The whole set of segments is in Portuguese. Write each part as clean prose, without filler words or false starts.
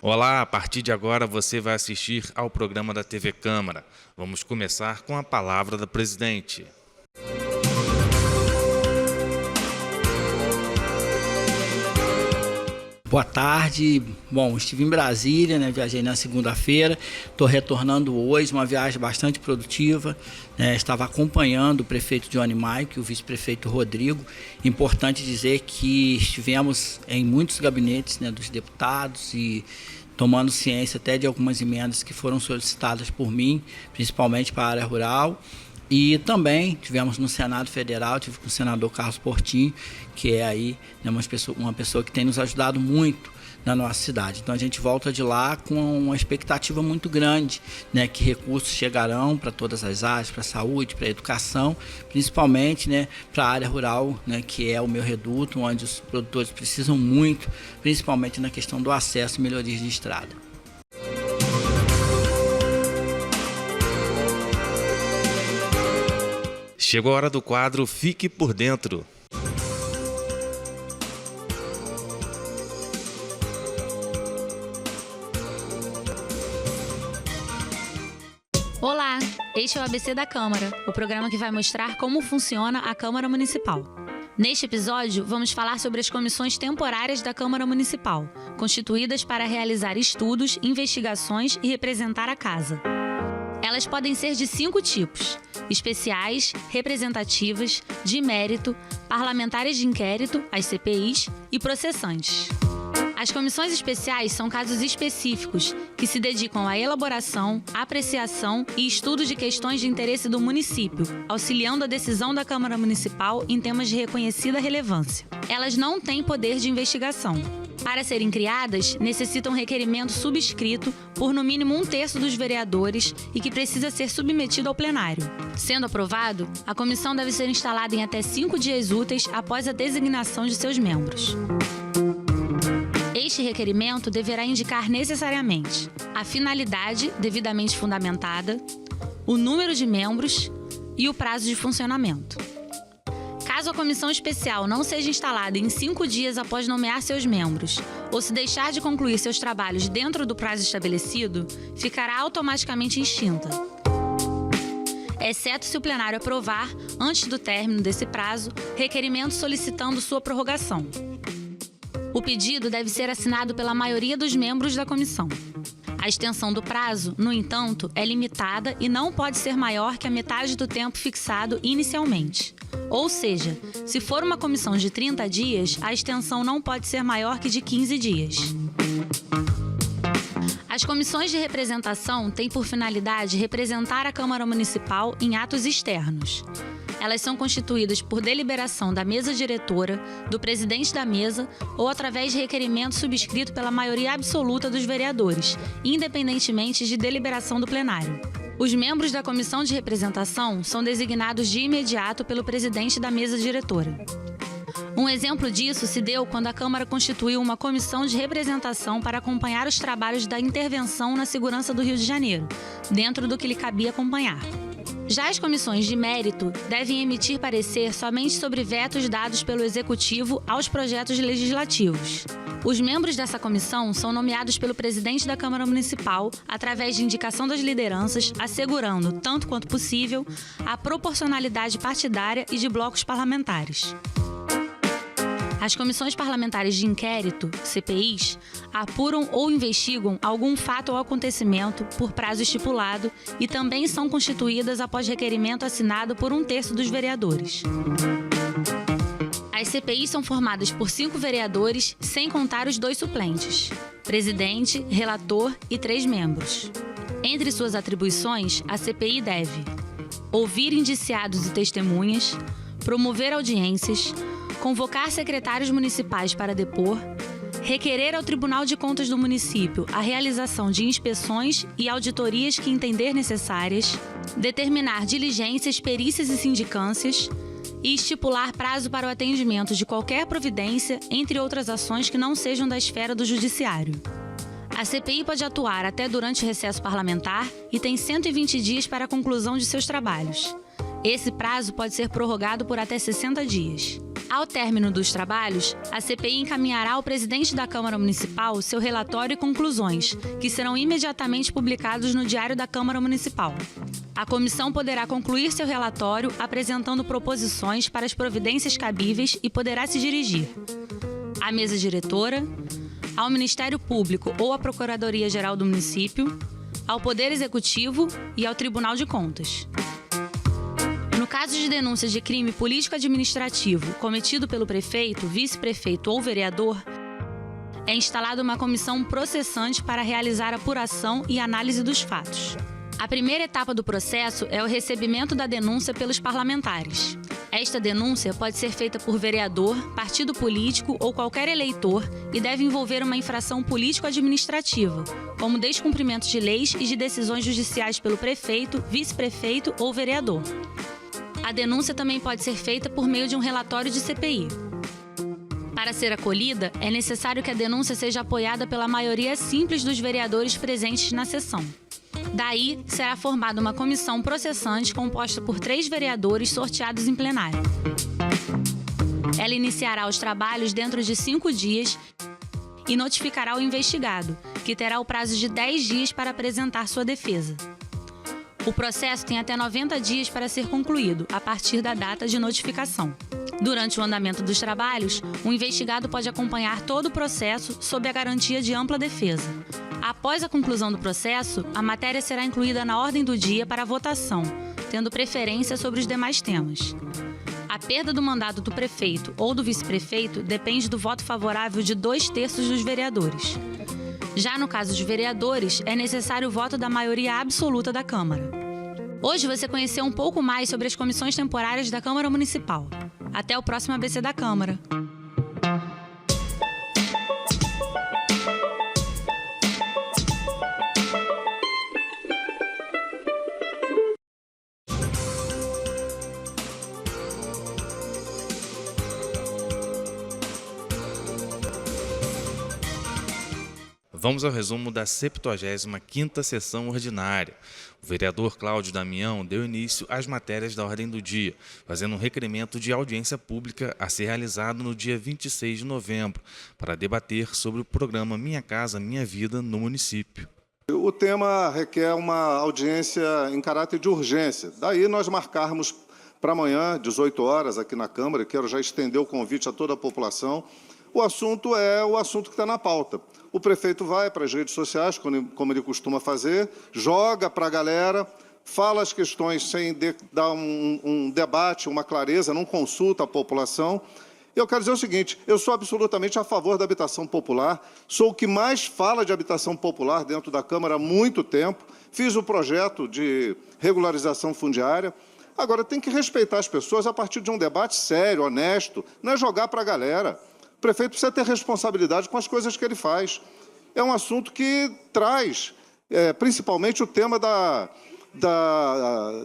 Olá, a partir de agora você vai assistir ao programa da TV Câmara. Vamos começar com a palavra da presidente. Boa tarde. Bom, estive em Brasília, viajei na segunda-feira, estou retornando hoje, uma viagem bastante produtiva. Estava acompanhando o prefeito Johnny Maio e o vice-prefeito Rodrigo. Importante dizer que estivemos em muitos gabinetes dos deputados e tomando ciência até de algumas emendas que foram solicitadas por mim, principalmente para a área rural. E também tivemos no Senado Federal, tive com o senador Carlos Portinho, que é aí uma pessoa que tem nos ajudado muito na nossa cidade. Então a gente volta de lá com uma expectativa muito grande, que recursos chegarão para todas as áreas, para a saúde, para a educação, principalmente para a área rural, que é o meu reduto, onde os produtores precisam muito, principalmente na questão do acesso e melhorias de estrada. Chegou a hora do quadro Fique por Dentro. Olá, este é o ABC da Câmara, o programa que vai mostrar como funciona a Câmara Municipal. Neste episódio, vamos falar sobre as comissões temporárias da Câmara Municipal, constituídas para realizar estudos, investigações e representar a Casa. Elas podem ser de 5 tipos: especiais, representativas, de mérito, parlamentares de inquérito, as CPIs, e processantes. As comissões especiais são casos específicos que se dedicam à elaboração, apreciação e estudo de questões de interesse do município, auxiliando a decisão da Câmara Municipal em temas de reconhecida relevância. Elas não têm poder de investigação. Para serem criadas, necessitam requerimento subscrito por no mínimo 1/3 dos vereadores e que precisa ser submetido ao plenário. Sendo aprovado, a comissão deve ser instalada em até 5 dias úteis após a designação de seus membros. Este requerimento deverá indicar necessariamente a finalidade devidamente fundamentada, o número de membros e o prazo de funcionamento. Caso a comissão especial não seja instalada em 5 dias após nomear seus membros, ou se deixar de concluir seus trabalhos dentro do prazo estabelecido, ficará automaticamente extinta, exceto se o plenário aprovar, antes do término desse prazo, requerimento solicitando sua prorrogação. O pedido deve ser assinado pela maioria dos membros da comissão. A extensão do prazo, no entanto, é limitada e não pode ser maior que a metade do tempo fixado inicialmente. Ou seja, se for uma comissão de 30 dias, a extensão não pode ser maior que de 15 dias. As comissões de representação têm por finalidade representar a Câmara Municipal em atos externos. Elas são constituídas por deliberação da mesa diretora, do presidente da mesa ou através de requerimento subscrito pela maioria absoluta dos vereadores, independentemente de deliberação do plenário. Os membros da comissão de representação são designados de imediato pelo presidente da mesa diretora. Um exemplo disso se deu quando a Câmara constituiu uma comissão de representação para acompanhar os trabalhos da intervenção na segurança do Rio de Janeiro, dentro do que lhe cabia acompanhar. Já as comissões de mérito devem emitir parecer somente sobre vetos dados pelo Executivo aos projetos legislativos. Os membros dessa comissão são nomeados pelo presidente da Câmara Municipal através de indicação das lideranças, assegurando, tanto quanto possível, a proporcionalidade partidária e de blocos parlamentares. As comissões parlamentares de inquérito, CPIs, apuram ou investigam algum fato ou acontecimento por prazo estipulado e também são constituídas após requerimento assinado por 1/3 dos vereadores. As CPIs são formadas por 5 vereadores, sem contar os 2 suplentes, presidente, relator e 3 membros. Entre suas atribuições, a CPI deve ouvir indiciados e testemunhas, promover audiências, convocar secretários municipais para depor, requerer ao Tribunal de Contas do município a realização de inspeções e auditorias que entender necessárias, determinar diligências, perícias e sindicâncias e estipular prazo para o atendimento de qualquer providência, entre outras ações que não sejam da esfera do Judiciário. A CPI pode atuar até durante o recesso parlamentar e tem 120 dias para a conclusão de seus trabalhos. Esse prazo pode ser prorrogado por até 60 dias. Ao término dos trabalhos, a CPI encaminhará ao presidente da Câmara Municipal seu relatório e conclusões, que serão imediatamente publicados no Diário da Câmara Municipal. A comissão poderá concluir seu relatório apresentando proposições para as providências cabíveis e poderá se dirigir à mesa diretora, ao Ministério Público ou à Procuradoria-Geral do município, ao Poder Executivo e ao Tribunal de Contas. No caso de denúncias de crime político-administrativo cometido pelo prefeito, vice-prefeito ou vereador, é instalada uma comissão processante para realizar apuração e análise dos fatos. A primeira etapa do processo é o recebimento da denúncia pelos parlamentares. Esta denúncia pode ser feita por vereador, partido político ou qualquer eleitor e deve envolver uma infração político-administrativa, como descumprimento de leis e de decisões judiciais pelo prefeito, vice-prefeito ou vereador. A denúncia também pode ser feita por meio de um relatório de CPI. Para ser acolhida, é necessário que a denúncia seja apoiada pela maioria simples dos vereadores presentes na sessão. Daí, será formada uma comissão processante composta por 3 vereadores sorteados em plenário. Ela iniciará os trabalhos dentro de 5 dias e notificará o investigado, que terá o prazo de 10 dias para apresentar sua defesa. O processo tem até 90 dias para ser concluído, a partir da data de notificação. Durante o andamento dos trabalhos, o investigado pode acompanhar todo o processo sob a garantia de ampla defesa. Após a conclusão do processo, a matéria será incluída na ordem do dia para votação, tendo preferência sobre os demais temas. A perda do mandato do prefeito ou do vice-prefeito depende do voto favorável de 2/3 dos vereadores. Já no caso de vereadores, é necessário o voto da maioria absoluta da Câmara. Hoje você conheceu um pouco mais sobre as comissões temporárias da Câmara Municipal. Até o próximo ABC da Câmara. Vamos ao resumo da 75ª sessão ordinária. O vereador Cláudio Damião deu início às matérias da ordem do dia, fazendo um requerimento de audiência pública a ser realizado no dia 26 de novembro, para debater sobre o programa Minha Casa Minha Vida no município. O tema requer uma audiência em caráter de urgência. Daí nós marcarmos para amanhã, 18 horas, aqui na Câmara. Quero já estender o convite a toda a população. O assunto é o assunto que está na pauta. O prefeito vai para as redes sociais, como ele costuma fazer, joga para a galera, fala as questões sem dar um debate, uma clareza, não consulta a população. Eu quero dizer o seguinte, eu sou absolutamente a favor da habitação popular, sou o que mais fala de habitação popular dentro da Câmara há muito tempo, fiz o projeto de regularização fundiária. Agora, tem que respeitar as pessoas a partir de um debate sério, honesto, não é jogar para a galera. O prefeito precisa ter responsabilidade com as coisas que ele faz. É um assunto que traz, principalmente, o tema da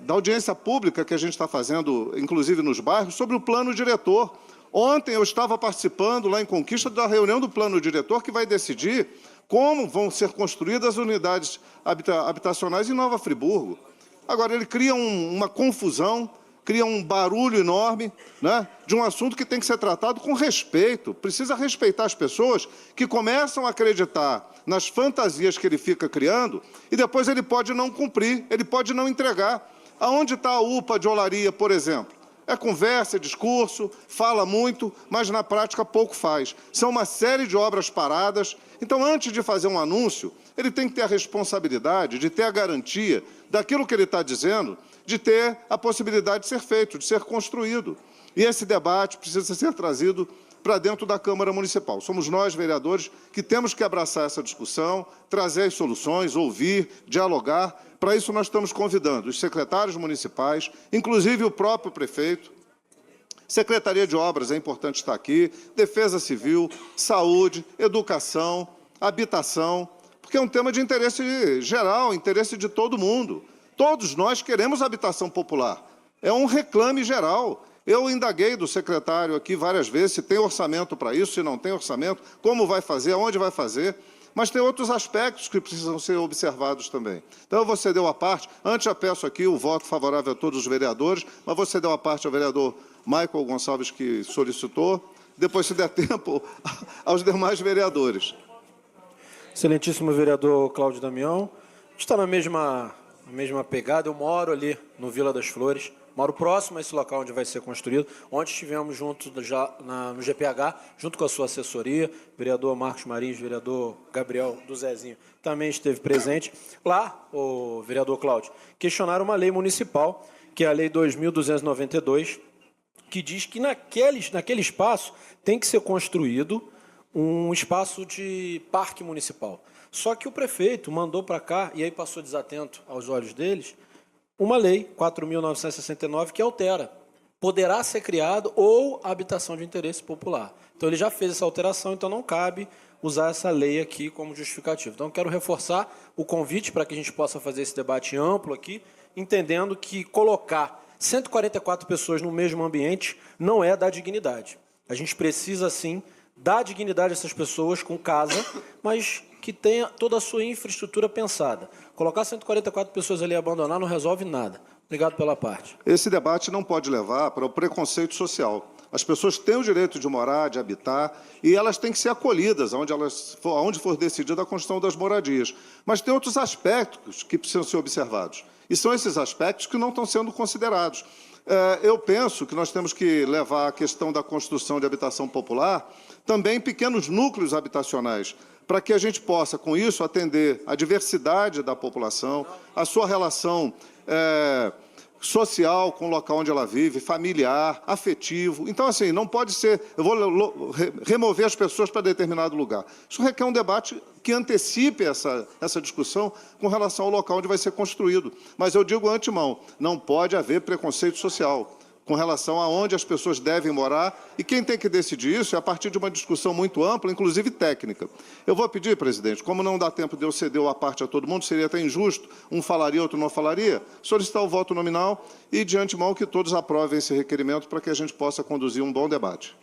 audiência pública que a gente está fazendo, inclusive nos bairros, sobre o plano diretor. Ontem eu estava participando, lá em Conquista, da reunião do plano diretor, que vai decidir como vão ser construídas as unidades habitacionais em Nova Friburgo. Agora, ele cria uma confusão, cria um barulho enorme, né, de um assunto que tem que ser tratado com respeito. Precisa respeitar as pessoas que começam a acreditar nas fantasias que ele fica criando e depois ele pode não cumprir, ele pode não entregar. Aonde está a UPA de Olaria, por exemplo? É conversa, é discurso, fala muito, mas na prática pouco faz. São uma série de obras paradas. Então, antes de fazer um anúncio, ele tem que ter a responsabilidade de ter a garantia daquilo que ele está dizendo, de ter a possibilidade de ser feito, de ser construído. E esse debate precisa ser trazido para dentro da Câmara Municipal. Somos nós, vereadores, que temos que abraçar essa discussão, trazer as soluções, ouvir, dialogar. Para isso, nós estamos convidando os secretários municipais, inclusive o próprio prefeito, Secretaria de Obras, é importante estar aqui, Defesa Civil, Saúde, Educação, Habitação, porque é um tema de interesse geral, interesse de todo mundo. Todos nós queremos habitação popular. É um reclame geral. Eu indaguei do secretário aqui várias vezes se tem orçamento para isso, se não tem orçamento, como vai fazer, aonde vai fazer. Mas tem outros aspectos que precisam ser observados também. Então, eu vou ceder a parte. Antes, já peço aqui o voto favorável a todos os vereadores, mas vou ceder a parte ao vereador Michael Gonçalves, que solicitou, depois, se der tempo, aos demais vereadores. Excelentíssimo vereador Cláudio Damião, está na mesma pegada. Eu moro ali no Vila das Flores, moro próximo a esse local onde vai ser construído. Ontem estivemos juntos já no GPH, junto com a sua assessoria, vereador Marcos Marins, vereador Gabriel do Zezinho, também esteve presente. Lá, o vereador Cláudio, questionaram uma lei municipal, que é a Lei 2.292, que diz que naquele espaço tem que ser construído um espaço de parque municipal. Só que o prefeito mandou para cá, e aí passou desatento aos olhos deles, uma lei, 4.969, que altera. Poderá ser criado ou habitação de interesse popular. Então, ele já fez essa alteração, então não cabe usar essa lei aqui como justificativo. Então, quero reforçar o convite para que a gente possa fazer esse debate amplo aqui, entendendo que colocar 144 pessoas no mesmo ambiente não é dar dignidade. A gente precisa, sim, dar dignidade a essas pessoas com casa, mas que tenha toda a sua infraestrutura pensada. Colocar 144 pessoas ali e abandonar não resolve nada. Obrigado pela parte. Esse debate não pode levar para o preconceito social. As pessoas têm o direito de morar, de habitar, e elas têm que ser acolhidas onde for decidida a construção das moradias. Mas tem outros aspectos que precisam ser observados. E são esses aspectos que não estão sendo considerados. Eu penso que nós temos que levar a questão da construção de habitação popular também em pequenos núcleos habitacionais, para que a gente possa, com isso, atender a diversidade da população, a sua relação social com o local onde ela vive, familiar, afetivo. Então, assim, não pode ser, eu vou remover as pessoas para determinado lugar. Isso requer um debate que antecipe essa discussão com relação ao local onde vai ser construído. Mas eu digo antemão, não pode haver preconceito social com relação a onde as pessoas devem morar, e quem tem que decidir isso é a partir de uma discussão muito ampla, inclusive técnica. Eu vou pedir, presidente, como não dá tempo de eu ceder a parte a todo mundo, seria até injusto, um falaria, outro não falaria, solicitar o voto nominal e, de antemão, que todos aprovem esse requerimento para que a gente possa conduzir um bom debate.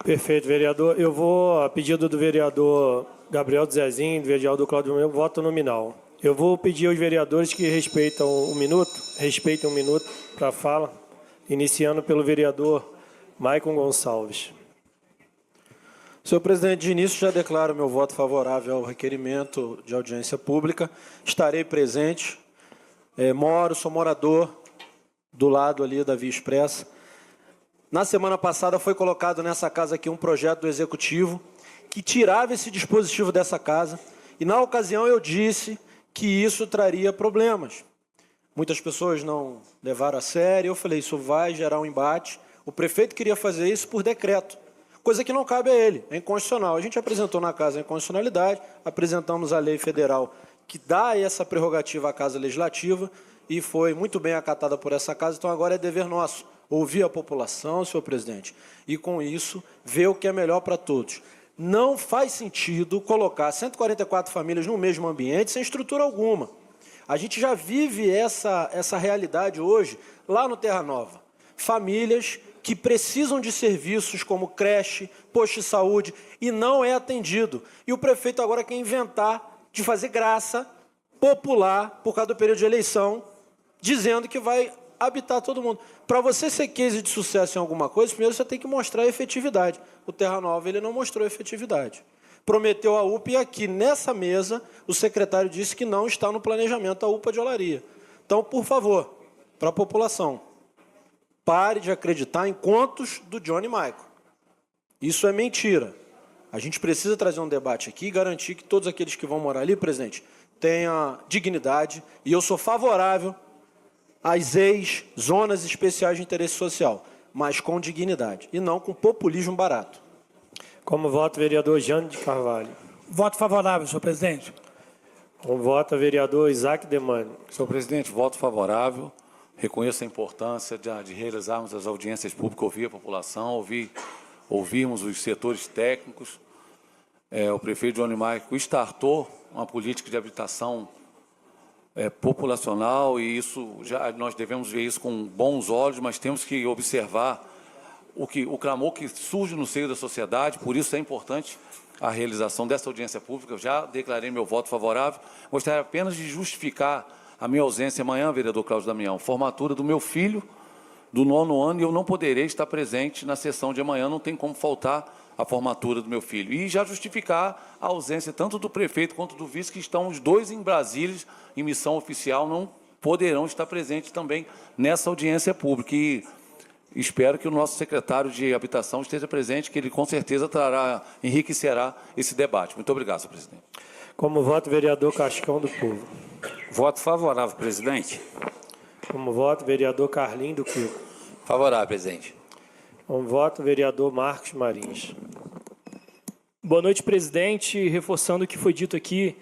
Perfeito, vereador. Eu vou, a pedido do vereador Gabriel do Zezinho, do vereador Cláudio Damião, voto nominal. Eu vou pedir aos vereadores que respeitem um minuto para a fala, iniciando pelo vereador Michael Gonçalves. Senhor presidente, de início já declaro meu voto favorável ao requerimento de audiência pública. Estarei presente. Sou morador do lado ali da Via Expressa. Na semana passada foi colocado nessa casa aqui um projeto do Executivo que tirava esse dispositivo dessa casa. E na ocasião eu disse que isso traria problemas. Muitas pessoas não levaram a sério. Eu falei, isso vai gerar um embate. O prefeito queria fazer isso por decreto, coisa que não cabe a ele, é inconstitucional. A gente apresentou na casa a inconstitucionalidade, apresentamos a lei federal que dá essa prerrogativa à Casa Legislativa e foi muito bem acatada por essa casa. Então, agora é dever nosso ouvir a população, senhor presidente, e, com isso, ver o que é melhor para todos. Não faz sentido colocar 144 famílias no mesmo ambiente sem estrutura alguma. A gente já vive essa realidade hoje lá no Terra Nova. Famílias que precisam de serviços como creche, posto de saúde, e não é atendido. E o prefeito agora quer inventar de fazer graça popular por causa do período de eleição, dizendo que vai habitar todo mundo. Para você ser case de sucesso em alguma coisa, primeiro você tem que mostrar efetividade. O Terra Nova ele não mostrou efetividade. Prometeu a UPA e aqui nessa mesa o secretário disse que não está no planejamento a UPA de Olaria. Então, por favor, para a população, pare de acreditar em contos do Johnny Michael. Isso é mentira. A gente precisa trazer um debate aqui e garantir que todos aqueles que vão morar ali, presidente, tenham dignidade. E eu sou favorável às zonas especiais de interesse social, mas com dignidade e não com populismo barato. Como voto, vereador Jânio de Carvalho. Voto favorável, senhor presidente. Com voto, vereador Isaac Demani. Senhor presidente, voto favorável. Reconheço a importância de realizarmos as audiências públicas, ouvir a população, ouvirmos os setores técnicos. O prefeito Johnny Michael startou uma política de habitação populacional e isso nós devemos ver isso com bons olhos, mas temos que observar o clamor que surge no seio da sociedade. Por isso é importante a realização dessa audiência pública. Eu já declarei meu voto favorável. Gostaria apenas de justificar a minha ausência amanhã, vereador Cláudio Damião, formatura do meu filho do 9º ano e eu não poderei estar presente na sessão de amanhã, não tem como faltar a formatura do meu filho. E já justificar a ausência tanto do prefeito quanto do vice, que estão os dois em Brasília, em missão oficial, não poderão estar presentes também nessa audiência pública. E espero que o nosso secretário de Habitação esteja presente, que ele com certeza enriquecerá esse debate. Muito obrigado, senhor presidente. Como voto, vereador Cascão do Povo. Voto favorável, presidente. Como voto, vereador Carlinho do Quico. Favorável, presidente. Como voto, vereador Marcos Marins. Boa noite, presidente. Reforçando o que foi dito aqui,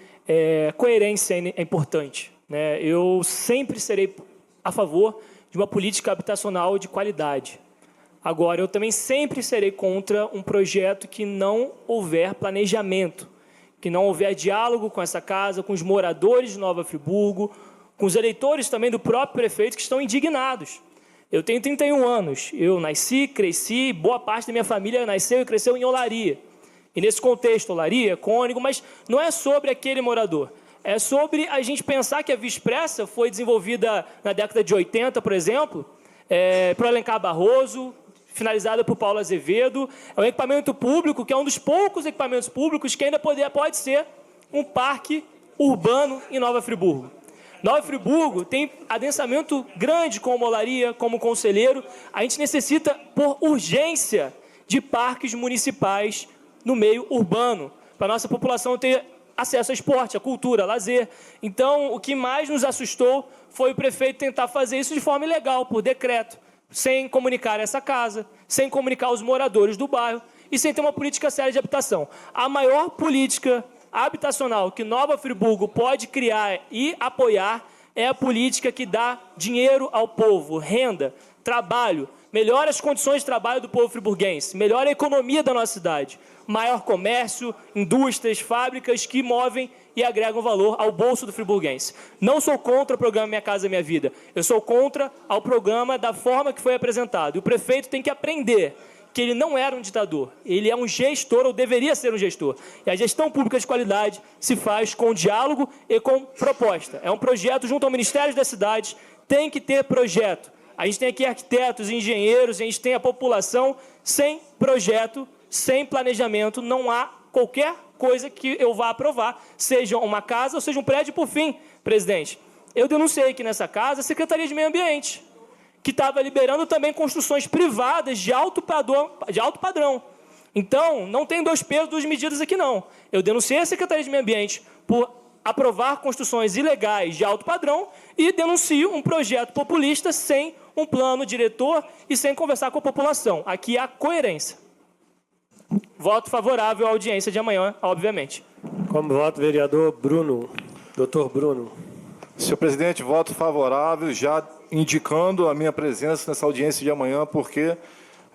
coerência é importante, né? Eu sempre serei a favor de uma política habitacional de qualidade. Agora, eu também sempre serei contra um projeto que não houver planejamento, que não houver diálogo com essa casa, com os moradores de Nova Friburgo, com os eleitores também do próprio prefeito, que estão indignados. Eu tenho 31 anos, eu nasci, cresci, boa parte da minha família nasceu e cresceu em Olaria. E nesse contexto, Olaria, Cônego, mas não é sobre aquele morador. É sobre a gente pensar que a Via Expressa foi desenvolvida na década de 80, por exemplo, por Alencar Barroso, finalizada por Paulo Azevedo. É um equipamento público, que é um dos poucos equipamentos públicos que ainda pode ser um parque urbano em Nova Friburgo. Nova Friburgo tem adensamento grande como Olaria, como Conselheiro. A gente necessita, por urgência, de parques municipais no meio urbano, para a nossa população ter acesso a esporte, a cultura, a lazer. Então, o que mais nos assustou foi o prefeito tentar fazer isso de forma ilegal, por decreto, sem comunicar essa casa, sem comunicar os moradores do bairro e sem ter uma política séria de habitação. A maior política habitacional que Nova Friburgo pode criar e apoiar é a política que dá dinheiro ao povo, renda, trabalho, melhora as condições de trabalho do povo friburguense, melhora a economia da nossa cidade, maior comércio, indústrias, fábricas que movem e agregam valor ao bolso do friburguense. Não sou contra o programa Minha Casa Minha Vida, eu sou contra ao programa da forma que foi apresentado. E o prefeito tem que aprender que ele não era um ditador, ele é um gestor, ou deveria ser um gestor. E a gestão pública de qualidade se faz com diálogo e com proposta. É um projeto junto ao Ministério das Cidades, tem que ter projeto. A gente tem aqui arquitetos, engenheiros, a gente tem a população. Sem projeto, sem planejamento, não há qualquer coisa que eu vá aprovar, seja uma casa ou seja um prédio. Por fim, presidente, eu denunciei aqui nessa casa a Secretaria de Meio Ambiente, que estava liberando também construções privadas de alto padrão. Então, não tem dois pesos, duas medidas aqui, não. Eu denunciei a Secretaria de Meio Ambiente por aprovar construções ilegais de alto padrão e denuncio um projeto populista sem um plano diretor e sem conversar com a população. Aqui há coerência. Voto favorável à audiência de amanhã, obviamente. Como voto, vereador Bruno. Doutor Bruno. Senhor presidente, voto favorável, já indicando a minha presença nessa audiência de amanhã, porque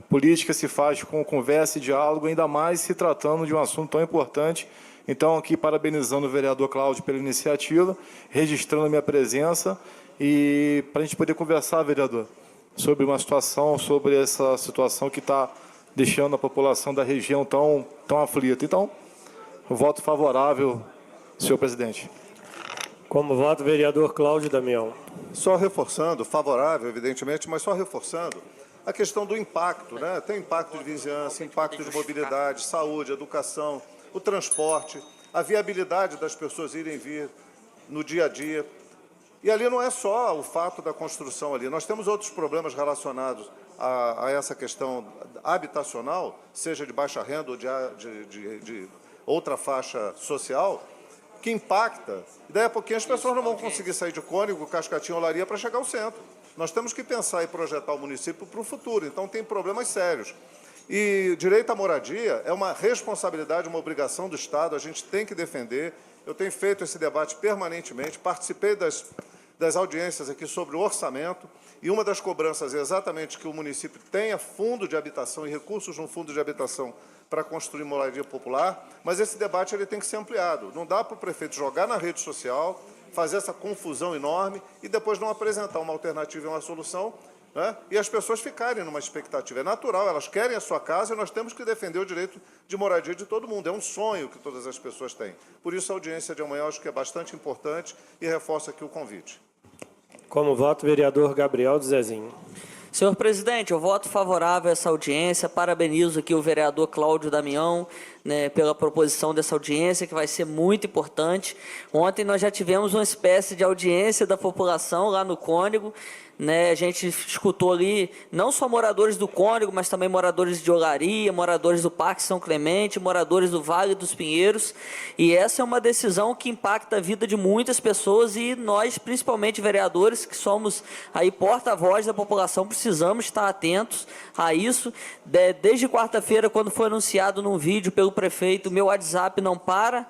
política se faz com conversa e diálogo, ainda mais se tratando de um assunto tão importante. Então, aqui, parabenizando o vereador Cláudio pela iniciativa, registrando a minha presença e para a gente poder conversar, vereador, sobre uma situação, sobre essa situação que está deixando a população da região tão aflita. Então, voto favorável, senhor presidente. Como voto, vereador Cláudio Damião. Só reforçando, favorável, evidentemente, mas só reforçando a questão do impacto, né? Tem impacto de vizinhança, impacto de mobilidade, saúde, educação, o transporte, a viabilidade das pessoas irem e vir no dia a dia. E ali não é só o fato da construção ali, nós temos outros problemas relacionados a essa questão habitacional, seja de baixa renda ou de outra faixa social, que impacta. E daí a pouquinho as pessoas não vão conseguir sair de Cônego, Cascatinha, Olaria para chegar ao centro. Nós temos que pensar e projetar o município para o futuro, então tem problemas sérios. E direito à moradia é uma responsabilidade, uma obrigação do Estado, a gente tem que defender. Eu tenho feito esse debate permanentemente, participei das audiências aqui sobre o orçamento, e uma das cobranças é exatamente que o município tenha fundo de habitação e recursos no fundo de habitação para construir moradia popular, mas esse debate ele tem que ser ampliado. Não dá para o prefeito jogar na rede social, fazer essa confusão enorme e depois não apresentar uma alternativa e uma solução, né? E as pessoas ficarem numa expectativa. É natural, elas querem a sua casa e nós temos que defender o direito de moradia de todo mundo. É um sonho que todas as pessoas têm. Por isso, a audiência de amanhã eu acho que é bastante importante e reforço aqui o convite. Como voto, vereador Gabriel do Zezinho. Senhor presidente, eu voto favorável a essa audiência. Parabenizo aqui o vereador Cláudio Damião, né, pela proposição dessa audiência, que vai ser muito importante. Ontem nós já tivemos uma espécie de audiência da população lá no Cônego, né? A gente escutou ali não só moradores do Cônego, mas também moradores de Olaria, moradores do Parque São Clemente, moradores do Vale dos Pinheiros, e essa é uma decisão que impacta a vida de muitas pessoas, e nós, principalmente vereadores, que somos aí porta-voz da população, precisamos estar atentos a isso. Desde quarta-feira, quando foi anunciado num vídeo pelo prefeito, meu WhatsApp não para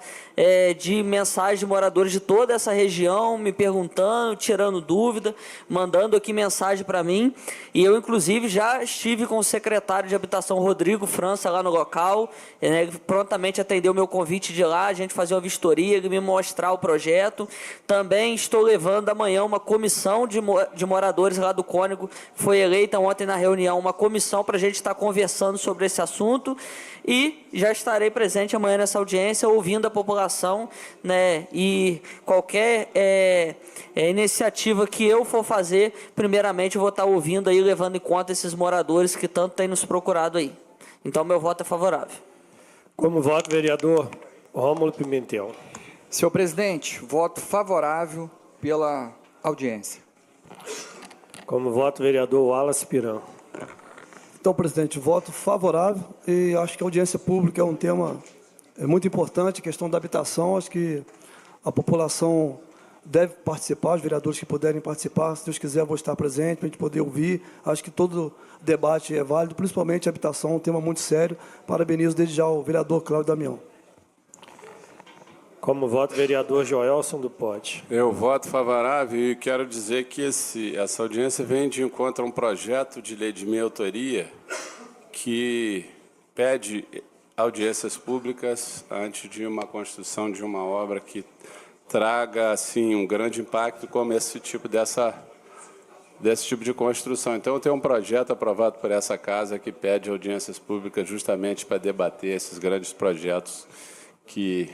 de mensagens de moradores de toda essa região, me perguntando, tirando dúvida, mandando aqui mensagem para mim, e eu, inclusive, já estive com o secretário de Habitação, Rodrigo França, lá no local, ele prontamente atendeu o meu convite de lá, a gente fazer uma vistoria, ele me mostrar o projeto. Também estou levando amanhã uma comissão de moradores lá do Cônego, foi eleita ontem na reunião, uma comissão para a gente estar conversando sobre esse assunto, e já estarei presente amanhã nessa audiência, ouvindo a população, né, e qualquer iniciativa que eu for fazer, primeiramente eu vou estar ouvindo aí, levando em conta esses moradores que tanto têm nos procurado aí. Então, meu voto é favorável. Como voto, vereador Rômulo Pimentel. Senhor presidente, voto favorável pela audiência. Como voto, vereador Wallace Piran. Então, presidente, voto favorável, e acho que a audiência pública é um tema muito importante, a questão da habitação. Acho que a população deve participar, os vereadores que puderem participar, se Deus quiser, eu vou estar presente para a gente poder ouvir. Acho que todo debate é válido, principalmente a habitação, um tema muito sério. Parabenizo desde já o vereador Cláudio Damião. Como voto, vereador Joelson do Pote. Eu voto favorável e quero dizer que essa audiência vem de encontro a um projeto de lei de minha autoria que pede audiências públicas antes de uma construção de uma obra que traga assim um grande impacto como esse tipo desse tipo de construção. Então, eu tenho um projeto aprovado por essa casa que pede audiências públicas justamente para debater esses grandes projetos que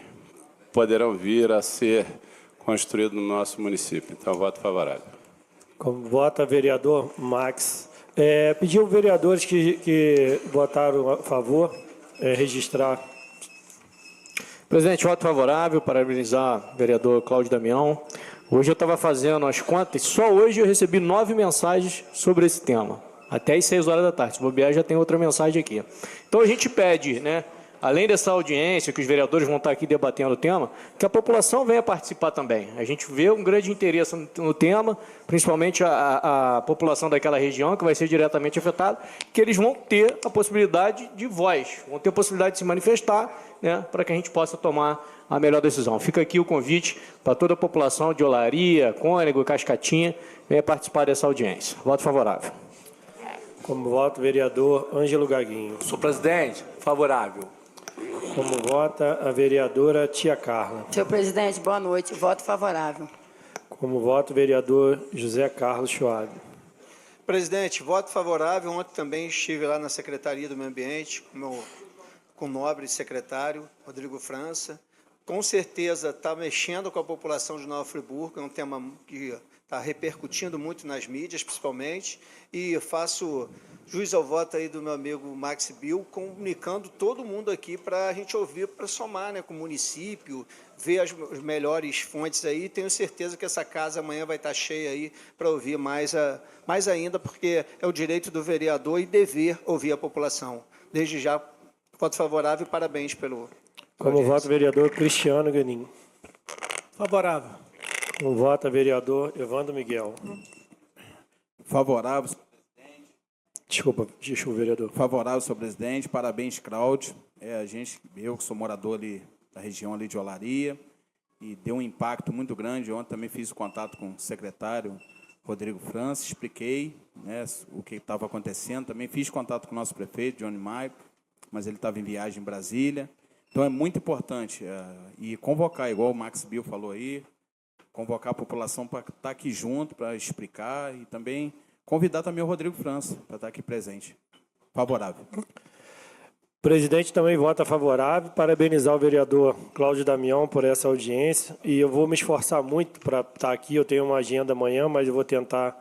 poderão vir a ser construídos no nosso município. Então, voto favorável. Como vota, vereador Max. Pediu vereadores que votaram a favor registrar. Presidente, voto favorável, parabenizar o vereador Cláudio Damião. Hoje eu estava fazendo as contas, só hoje eu recebi 9 mensagens sobre esse tema, até às 6 horas da tarde. Se bobear, já tem outra mensagem aqui. Então a gente pede, né, além dessa audiência, que os vereadores vão estar aqui debatendo o tema, que a população venha participar também. A gente vê um grande interesse no tema, principalmente a população daquela região, que vai ser diretamente afetada, que eles vão ter a possibilidade de voz, vão ter a possibilidade de se manifestar, né, para que a gente possa tomar a melhor decisão. Fica aqui o convite para toda a população de Olaria, Cônego, Cascatinha, venha participar dessa audiência. Voto favorável. Como voto, vereador Ângelo Gaguinho. Senhor presidente, favorável. Como vota a vereadora Tia Carla. Senhor presidente, boa noite. Voto favorável. Como voto, vereador José Carlos Schwab. Presidente, voto favorável. Ontem também estive lá na Secretaria do Meio Ambiente com o nobre secretário Rodrigo França. Com certeza está mexendo com a população de Nova Friburgo, é um tema que está repercutindo muito nas mídias, principalmente, e faço jus ao voto aí do meu amigo Max Bill, comunicando todo mundo aqui para a gente ouvir, para somar, né, com o município, ver as melhores fontes aí. Tenho certeza que essa casa amanhã vai estar cheia aí para ouvir mais ainda, porque é o direito do vereador e dever ouvir a população. Desde já, voto favorável e parabéns pelo... Como voto, vereador Cristiano Ganin. Favorável. Como voto, vereador Evandro Miguel. Favorável. Desculpa, vereador. Favorável, senhor presidente. Parabéns, Cláudio. Eu que sou morador ali da região ali de Olaria, e deu um impacto muito grande. Ontem também fiz o contato com o secretário Rodrigo França, expliquei, né, o que estava acontecendo. Também fiz contato com o nosso prefeito, Johnny Maio, mas ele estava em viagem em Brasília. Então, é muito importante e convocar, igual o Max Bill falou aí, convocar a população para estar aqui junto, para explicar, e também convidar também o Rodrigo França para estar aqui presente. Favorável. O presidente também vota favorável. Parabenizar o vereador Cláudio Damião por essa audiência. E eu vou me esforçar muito para estar aqui. Eu tenho uma agenda amanhã, mas eu vou tentar.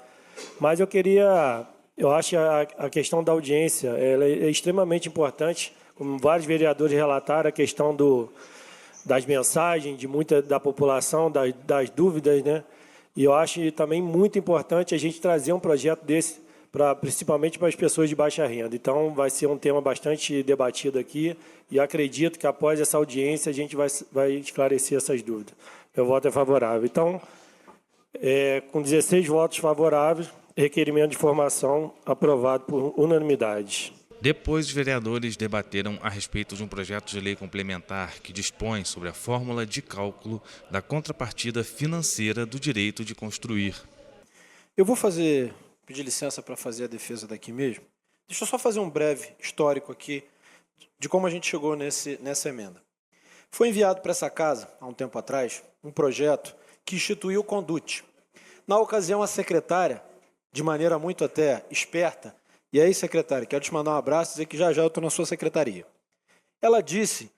Mas eu queria Eu acho que a questão da audiência ela é extremamente importante, como vários vereadores relataram, a questão das mensagens de muita da população, das dúvidas, né? E eu acho também muito importante a gente trazer um projeto desse, principalmente para as pessoas de baixa renda. Então, vai ser um tema bastante debatido aqui e acredito que após essa audiência a gente vai esclarecer essas dúvidas. Meu voto é favorável. Então, com 16 votos favoráveis, requerimento de informação aprovado por unanimidade. Depois, os vereadores debateram a respeito de um projeto de lei complementar que dispõe sobre a fórmula de cálculo da contrapartida financeira do direito de construir. Eu vou pedir licença para fazer a defesa daqui mesmo. Deixa eu só fazer um breve histórico aqui de como a gente chegou nessa emenda. Foi enviado para essa casa, há um tempo atrás, um projeto que instituiu o Conduti. Na ocasião, a secretária, de maneira muito até esperta, e aí, secretária, quero te mandar um abraço e dizer que já eu estou na sua secretaria. Ela disse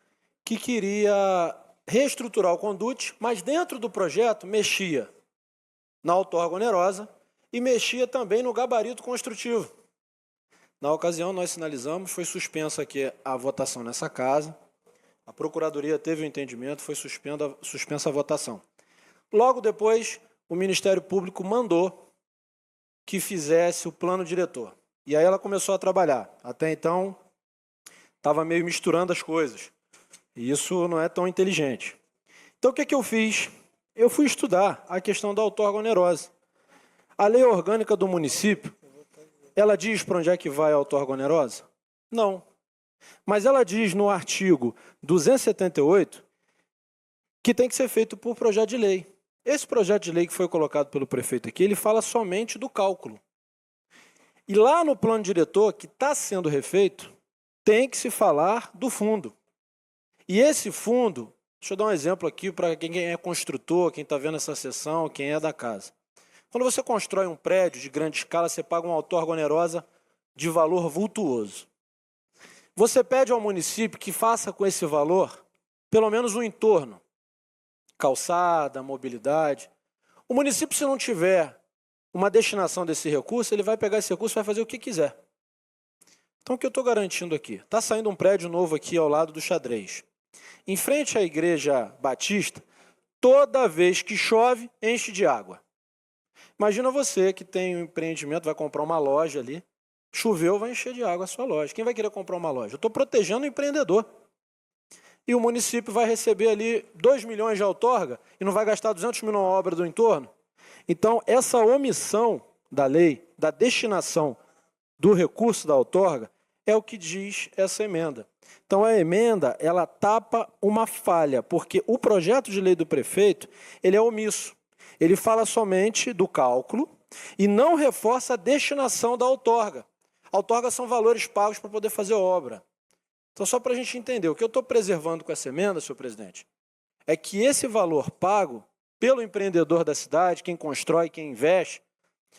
que queria reestruturar o Conduti, mas dentro do projeto mexia na outorga onerosa e mexia também no gabarito construtivo. Na ocasião, nós sinalizamos, foi suspensa aqui a votação nessa casa, a Procuradoria teve o entendimento, foi suspensa a votação. Logo depois, o Ministério Público mandou que fizesse o plano diretor. E aí ela começou a trabalhar. Até então, estava meio misturando as coisas. E isso não é tão inteligente. Então, o que eu fiz? Eu fui estudar a questão da outorga onerosa. A lei orgânica do município, ela diz para onde é que vai a outorga onerosa? Não. Mas ela diz no artigo 278 que tem que ser feito por projeto de lei. Esse projeto de lei que foi colocado pelo prefeito aqui, ele fala somente do cálculo. E lá no plano diretor, que está sendo refeito, tem que se falar do fundo. E esse fundo, deixa eu dar um exemplo aqui para quem é construtor, quem está vendo essa sessão, quem é da casa. Quando você constrói um prédio de grande escala, você paga uma outorga onerosa de valor vultuoso. Você pede ao município que faça com esse valor, pelo menos o entorno, calçada, mobilidade. O município, se não tiver uma destinação desse recurso, ele vai pegar esse recurso e vai fazer o que quiser. Então, o que eu estou garantindo aqui? Está saindo um prédio novo aqui ao lado do Xadrez. Em frente à Igreja Batista, toda vez que chove, enche de água. Imagina você que tem um empreendimento, vai comprar uma loja ali, choveu, vai encher de água a sua loja. Quem vai querer comprar uma loja? Eu estou protegendo o empreendedor. E o município vai receber ali 2 milhões de outorga e não vai gastar 200 mil na obra do entorno? Então, essa omissão da lei, da destinação do recurso da outorga, é o que diz essa emenda. Então, a emenda, ela tapa uma falha, porque o projeto de lei do prefeito, ele é omisso. Ele fala somente do cálculo e não reforça a destinação da outorga. A outorga são valores pagos para poder fazer obra. Então, só para a gente entender, o que eu estou preservando com essa emenda, senhor presidente, é que esse valor pago pelo empreendedor da cidade, quem constrói, quem investe,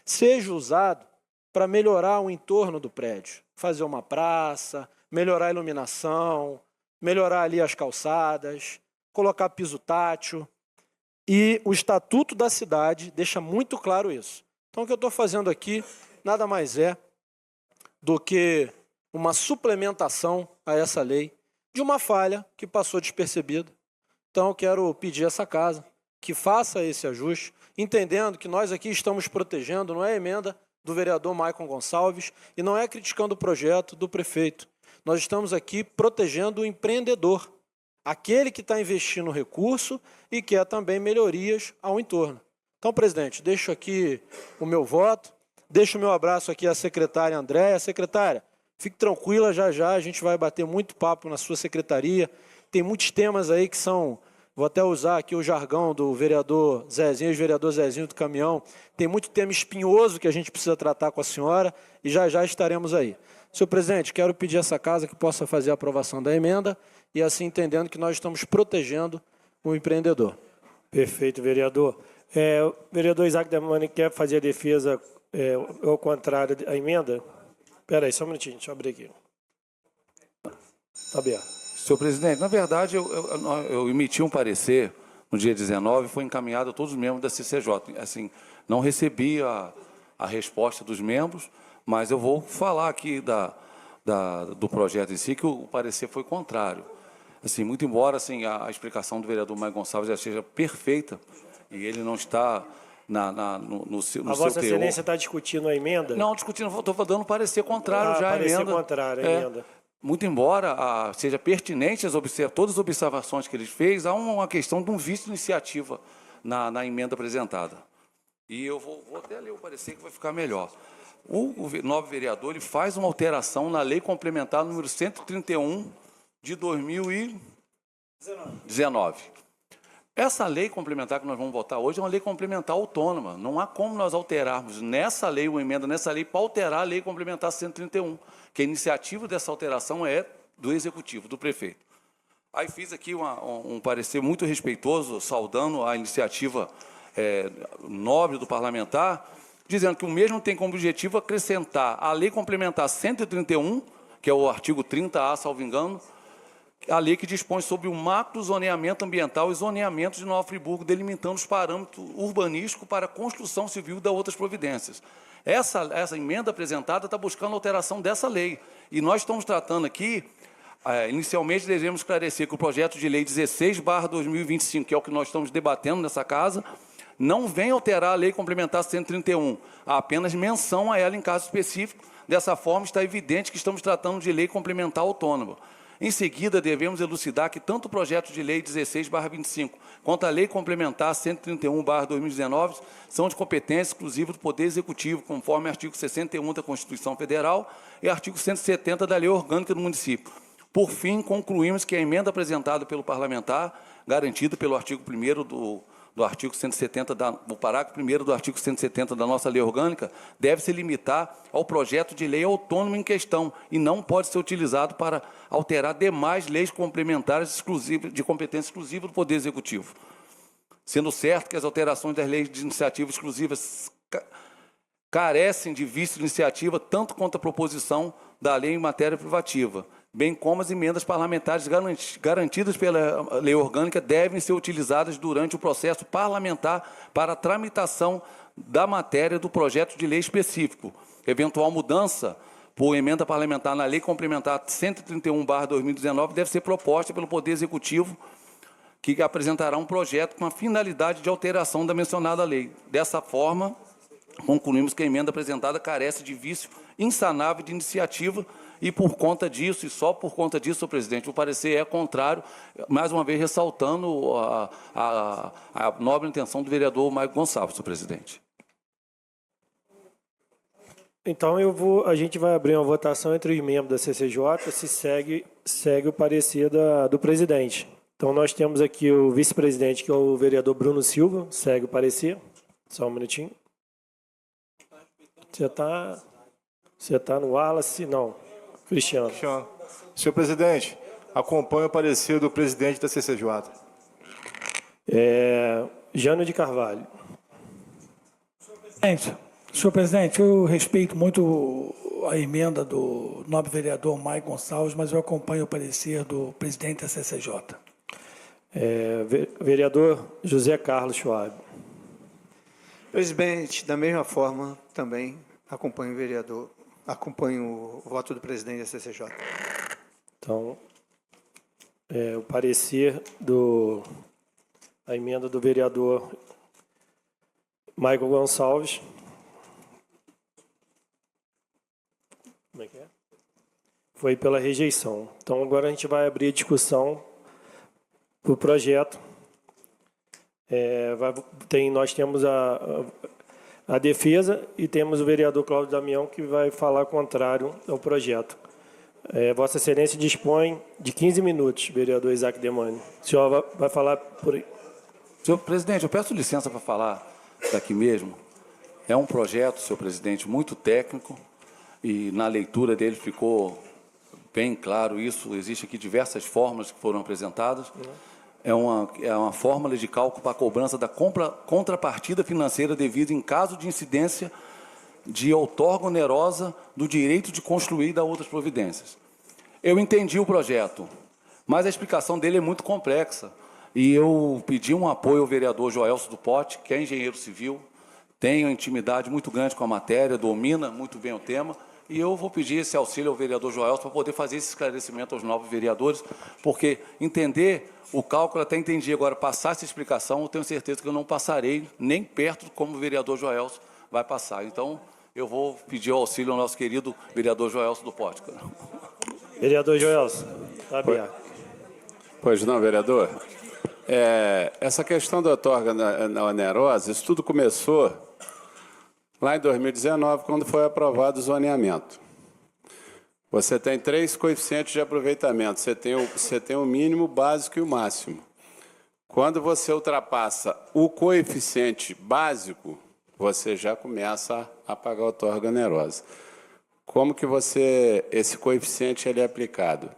seja usado para melhorar o entorno do prédio. Fazer uma praça, melhorar a iluminação, melhorar ali as calçadas, colocar piso tátil. E o Estatuto da Cidade deixa muito claro isso. Então, o que eu estou fazendo aqui nada mais é do que uma suplementação a essa lei de uma falha que passou despercebida. Então, eu quero pedir a essa casa que faça esse ajuste, entendendo que nós aqui estamos protegendo, não é a emenda do vereador Maicon Gonçalves e não é criticando o projeto do prefeito. Nós estamos aqui protegendo o empreendedor, aquele que está investindo recurso e quer também melhorias ao entorno. Então, presidente, deixo aqui o meu voto, deixo o meu abraço aqui à secretária Andréia. Secretária, fique tranquila, já a gente vai bater muito papo na sua secretaria. Tem muitos temas aí que são... Vou até usar aqui o jargão do vereador Zezinho, ex-vereador Zezinho do Caminhão. Tem muito tema espinhoso que a gente precisa tratar com a senhora e já estaremos aí. Senhor presidente, quero pedir a essa casa que possa fazer a aprovação da emenda e assim entendendo que nós estamos protegendo o empreendedor. Perfeito, vereador. O vereador Isaac Demani quer fazer a defesa ao contrário da emenda? Espera aí, só um minutinho, deixa eu abrir aqui. Está aberto. Senhor presidente, na verdade, eu emiti um parecer no dia 19, foi encaminhado a todos os membros da CCJ. Assim, não recebi a resposta dos membros, Mas eu vou falar aqui do projeto em si, que o parecer foi contrário. Assim, muito embora assim, a explicação do vereador Maicon Gonçalves já seja perfeita, e ele não está no seu teor. A Vossa Excelência está discutindo a emenda? Não, discutindo, estou dando parecer contrário já à emenda. Parecer contrário à emenda. Muito embora seja pertinente todas as observações que ele fez, há uma questão de um vício de iniciativa na emenda apresentada. E eu vou até ler o parecer que vai ficar melhor. O novo vereador ele faz uma alteração na Lei Complementar número 131 de 2019. Essa lei complementar que nós vamos votar hoje é uma lei complementar autônoma. Não há como nós alterarmos nessa lei, uma emenda nessa lei, para alterar a Lei Complementar 131, que a iniciativa dessa alteração é do Executivo, do prefeito. Aí fiz aqui um parecer muito respeitoso, saudando a iniciativa nobre do parlamentar, dizendo que o mesmo tem como objetivo acrescentar a Lei Complementar 131, que é o artigo 30A, salvo engano, a lei que dispõe sobre o macrozoneamento ambiental e zoneamento de Nova Friburgo, delimitando os parâmetros urbanísticos para a construção civil e das outras providências. Essa emenda apresentada está buscando a alteração dessa lei. E nós estamos tratando aqui, inicialmente devemos esclarecer que o projeto de lei 16/2025, que é o que nós estamos debatendo nessa casa, não vem alterar a Lei Complementar 131, há apenas menção a ela em caso específico. Dessa forma, está evidente que estamos tratando de lei complementar autônoma. Em seguida, devemos elucidar que tanto o projeto de lei 16/25 quanto a Lei Complementar 131/2019 são de competência exclusiva do Poder Executivo, conforme artigo 61 da Constituição Federal e artigo 170 da Lei Orgânica do Município. Por fim, concluímos que a emenda apresentada pelo parlamentar, garantida pelo artigo 1º do artigo 170, do parágrafo 1º do artigo 170 da nossa lei orgânica, deve se limitar ao projeto de lei autônomo em questão e não pode ser utilizado para alterar demais leis complementares de competência exclusiva do Poder Executivo. Sendo certo que as alterações das leis de iniciativa exclusivas carecem de vício de iniciativa, tanto quanto a proposição da lei em matéria privativa, bem como as emendas parlamentares garantidas pela lei orgânica devem ser utilizadas durante o processo parlamentar para a tramitação da matéria do projeto de lei específico. Eventual mudança por emenda parlamentar na Lei Complementar 131/2019 deve ser proposta pelo Poder Executivo, que apresentará um projeto com a finalidade de alteração da mencionada lei. Dessa forma, concluímos que a emenda apresentada carece de vício insanável de iniciativa e, por conta disso, e só por conta disso, senhor presidente, o parecer é contrário, mais uma vez ressaltando a nobre intenção do vereador Maicon Gonçalves, senhor presidente. Então, a gente vai abrir uma votação entre os membros da CCJ, se segue o parecer do presidente. Então, nós temos aqui o vice-presidente, que é o vereador Bruno Silva, segue o parecer. Só um minutinho. Você está no Wallace? Não. Cristiano. Senhor presidente, acompanho o parecer do presidente da CCJ. Jânio de Carvalho. Senhor presidente, eu respeito muito a emenda do nobre vereador Maicon Gonçalves, mas eu acompanho o parecer do presidente da CCJ. Vereador José Carlos Schwab. Presidente, da mesma forma, também acompanho o voto do presidente da CCJ. Então, o parecer a emenda do vereador Maicon Gonçalves. Como é que é? Foi pela rejeição. Então, agora a gente vai abrir a discussão para o projeto. Nós temos a defesa e temos o vereador Cláudio Damião, que vai falar contrário ao projeto. Vossa Excelência dispõe de 15 minutos, vereador Isaac Demani. O senhor vai falar por aí. Senhor presidente, eu peço licença para falar daqui mesmo. É um projeto, senhor presidente, muito técnico e na leitura dele ficou bem claro isso. Existem aqui diversas fórmulas que foram apresentadas. É uma fórmula de cálculo para a cobrança da contrapartida financeira devida em caso de incidência de outorga onerosa do direito de construir e da outras providências. Eu entendi o projeto, mas a explicação dele é muito complexa. E eu pedi um apoio ao vereador Joelso do Pote, que é engenheiro civil, tem uma intimidade muito grande com a matéria, domina muito bem o tema, e eu vou pedir esse auxílio ao vereador Joelson para poder fazer esse esclarecimento aos novos vereadores, porque entender o cálculo até entendi, agora passar essa explicação, eu tenho certeza que eu não passarei nem perto como o vereador Joelson vai passar. Então, eu vou pedir o auxílio ao nosso querido vereador Joelson do Pótica. Vereador Joelson, está aberto. Pois não, vereador. Essa questão da outorga onerosa, isso tudo começou lá em 2019, quando foi aprovado o zoneamento. Você tem 3 coeficientes de aproveitamento. Você tem o mínimo, o básico e o máximo. Quando você ultrapassa o coeficiente básico, você já começa a pagar a outorga onerosa. Como que esse coeficiente ele é aplicado?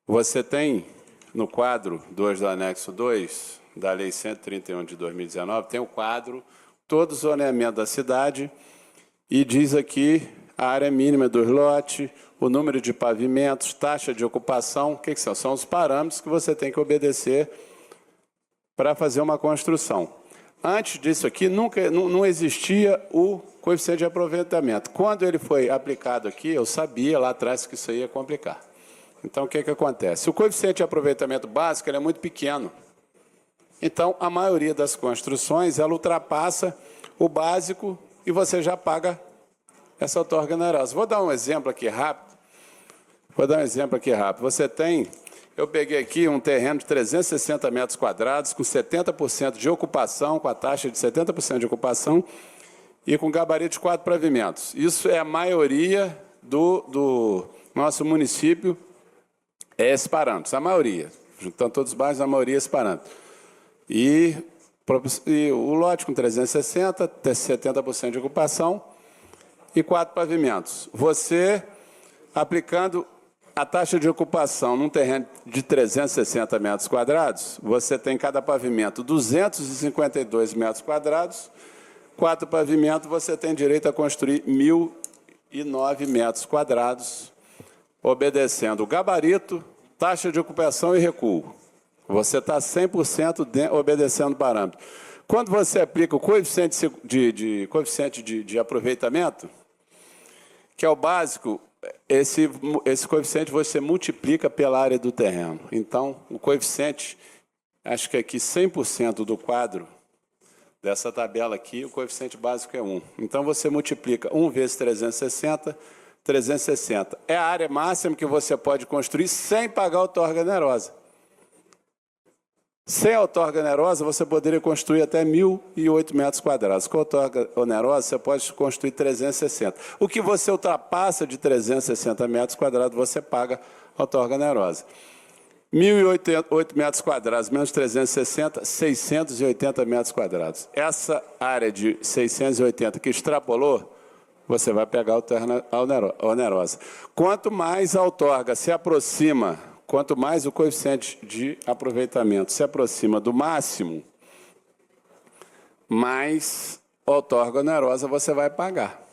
Você tem, no quadro 2 do anexo 2 da Lei 131 de 2019, tem o quadro todo o zoneamento da cidade e diz aqui a área mínima dos lotes, o número de pavimentos, taxa de ocupação, o que são? São os parâmetros que você tem que obedecer para fazer uma construção. Antes disso aqui, não existia o coeficiente de aproveitamento. Quando ele foi aplicado aqui, eu sabia lá atrás que isso ia complicar. Então, o que acontece? O coeficiente de aproveitamento básico ele é muito pequeno. Então, a maioria das construções, ela ultrapassa o básico e você já paga essa outorga onerosa. Vou dar um exemplo aqui rápido. Você tem, eu peguei aqui um terreno de 360 metros quadrados, com 70% de ocupação, com a taxa de 70% de ocupação, e com gabarito de 4 pavimentos. Isso é a maioria do nosso município, é esse parâmetro, a maioria. Juntando todos os bairros, a maioria é esse parâmetro. E o lote com 360, 70% de ocupação e 4 pavimentos. Você, aplicando a taxa de ocupação num terreno de 360 metros quadrados, você tem cada pavimento 252 metros quadrados, 4 pavimentos, você tem direito a construir 1.009 metros quadrados, obedecendo o gabarito, taxa de ocupação e recuo. Você está 100% obedecendo o parâmetro. Quando você aplica o coeficiente de aproveitamento, que é o básico, esse coeficiente você multiplica pela área do terreno. Então, o coeficiente, acho que aqui 100% do quadro dessa tabela aqui, o coeficiente básico é 1. Então, você multiplica 1 vezes 360, 360. É a área máxima que você pode construir sem pagar a outorga onerosa. Sem a outorga onerosa, você poderia construir até 1.008 metros quadrados. Com a outorga onerosa, você pode construir 360. O que você ultrapassa de 360 metros quadrados, você paga a outorga onerosa. 1.008 metros quadrados menos 360, 680 metros quadrados. Essa área de 680 que extrapolou, você vai pegar a outorga onerosa. Quanto mais a outorga se aproxima, quanto mais o coeficiente de aproveitamento se aproxima do máximo, mais a outorga onerosa você vai pagar.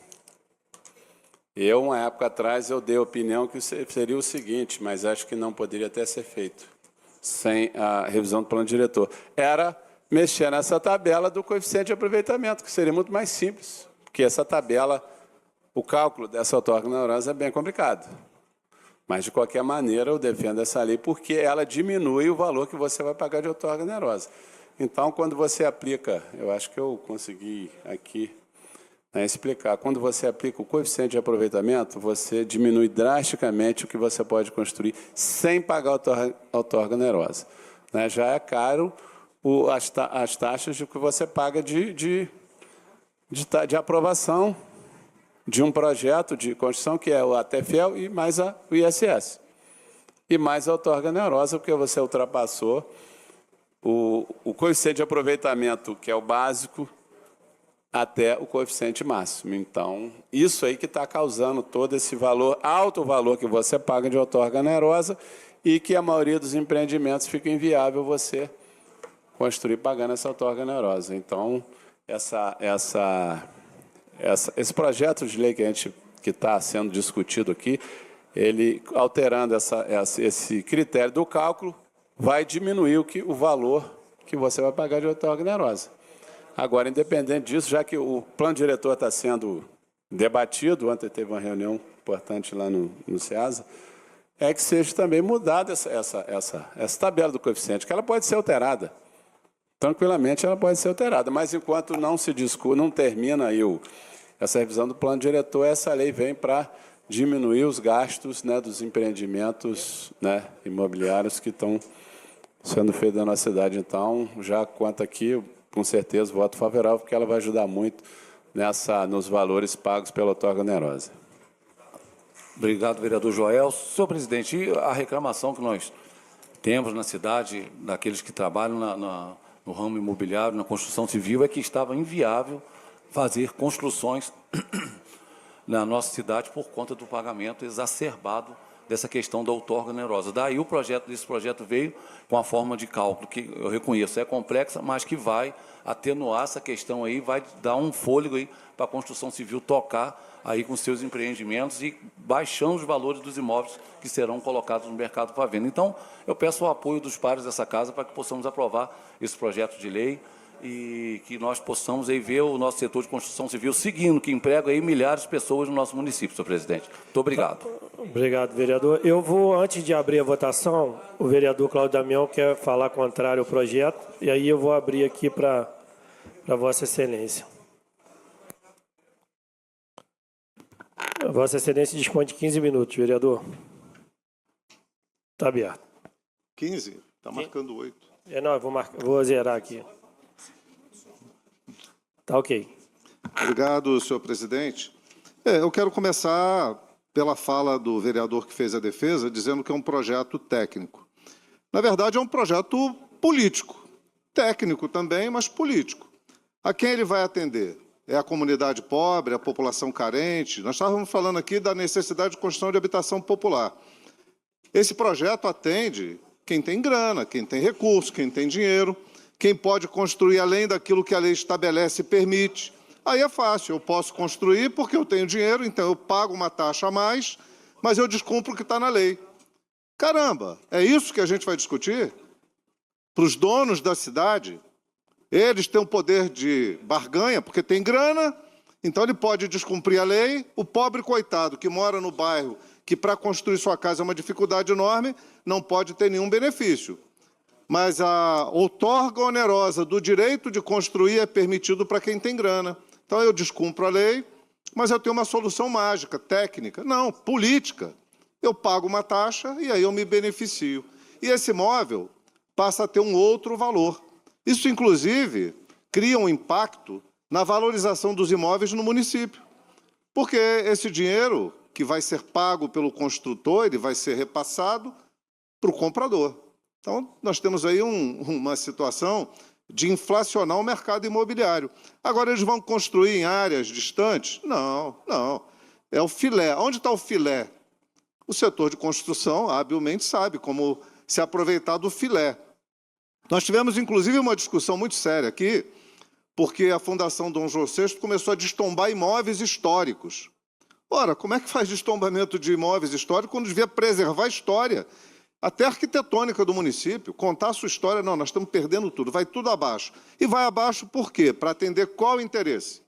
Uma época atrás, eu dei a opinião que seria o seguinte, mas acho que não poderia até ser feito, sem a revisão do plano diretor. Era mexer nessa tabela do coeficiente de aproveitamento, que seria muito mais simples, porque essa tabela, o cálculo dessa outorga onerosa é bem complicado. Mas, de qualquer maneira, eu defendo essa lei porque ela diminui o valor que você vai pagar de outorga onerosa. Então, quando você aplica, eu acho que eu consegui aqui explicar, quando você aplica o coeficiente de aproveitamento, você diminui drasticamente o que você pode construir sem pagar a outorga onerosa. Já é caro as taxas de que você paga de aprovação de um projeto de construção, que é o ATFEL, e mais o ISS. E mais a outorga onerosa, porque você ultrapassou o coeficiente de aproveitamento, que é o básico, até o coeficiente máximo. Então, isso aí que está causando todo esse valor, alto valor que você paga de outorga onerosa e que a maioria dos empreendimentos fica inviável você construir pagando essa outorga onerosa. Então, esse projeto de lei que está sendo discutido aqui, ele alterando esse critério do cálculo, vai diminuir o valor que você vai pagar de outorga onerosa. Agora, independente disso, já que o plano diretor está sendo debatido, ontem teve uma reunião importante lá no SEASA, é que seja também mudada essa tabela do coeficiente, que ela pode ser alterada. Tranquilamente ela pode ser alterada, mas enquanto não se discute, não termina aí essa revisão do plano diretor, essa lei vem para diminuir os gastos, né, dos empreendimentos, né, imobiliários que estão sendo feitos na nossa cidade. Então, já quanto aqui, com certeza, voto favorável, porque ela vai ajudar muito nos valores pagos pela outorga onerosa. Obrigado, vereador Joel. Senhor presidente, e a reclamação que nós temos na cidade, daqueles que trabalham no ramo imobiliário, na construção civil, é que estava inviável fazer construções na nossa cidade por conta do pagamento exacerbado dessa questão da outorga onerosa. Daí esse projeto veio com a forma de cálculo, que eu reconheço, é complexa, mas que vai atenuar essa questão aí, vai dar um fôlego aí para a construção civil tocar aí com seus empreendimentos e baixando os valores dos imóveis que serão colocados no mercado para venda. Então, eu peço o apoio dos pares dessa casa para que possamos aprovar esse projeto de lei e que nós possamos aí ver o nosso setor de construção civil seguindo, que emprega aí milhares de pessoas no nosso município, senhor presidente. Muito obrigado. Obrigado, vereador. Eu vou, antes de abrir a votação, o vereador Cláudio Damião quer falar contrário ao projeto, e aí eu vou abrir aqui para Vossa Excelência. Vossa Excelência dispõe de 15 minutos, vereador. Está aberto. 15? Está marcando 8. Não, eu vou zerar aqui. Tá ok. Obrigado, senhor presidente. Eu quero começar pela fala do vereador que fez a defesa, dizendo que é um projeto técnico. Na verdade, é um projeto político. Técnico também, mas político. A quem ele vai atender? É a comunidade pobre, a população carente? Nós estávamos falando aqui da necessidade de construção de habitação popular. Esse projeto atende quem tem grana, quem tem recurso, quem tem dinheiro, quem pode construir além daquilo que a lei estabelece e permite. Aí é fácil, eu posso construir porque eu tenho dinheiro, então eu pago uma taxa a mais, mas eu descumpro o que está na lei. Caramba, é isso que a gente vai discutir? Para os donos da cidade, eles têm um poder de barganha, porque tem grana, então ele pode descumprir a lei. O pobre coitado que mora no bairro, que para construir sua casa é uma dificuldade enorme, não pode ter nenhum benefício. Mas a outorga onerosa do direito de construir é permitido para quem tem grana. Então eu descumpro a lei, mas eu tenho uma solução mágica, técnica. Não, política. Eu pago uma taxa e aí eu me beneficio. E esse imóvel passa a ter um outro valor. Isso, inclusive, cria um impacto na valorização dos imóveis no município. Porque esse dinheiro que vai ser pago pelo construtor, ele vai ser repassado para o comprador. Então, nós temos aí uma situação de inflacionar o mercado imobiliário. Agora, eles vão construir em áreas distantes? Não, não. É o filé. Onde está o filé? O setor de construção habilmente sabe como se aproveitar do filé. Nós tivemos, inclusive, uma discussão muito séria aqui, porque a Fundação Dom João VI começou a destombar imóveis históricos. Ora, como é que faz destombamento de imóveis históricos quando devia preservar a história? Até a arquitetônica do município, contar a sua história, não, nós estamos perdendo tudo, vai tudo abaixo. E vai abaixo por quê? Para atender qual interesse?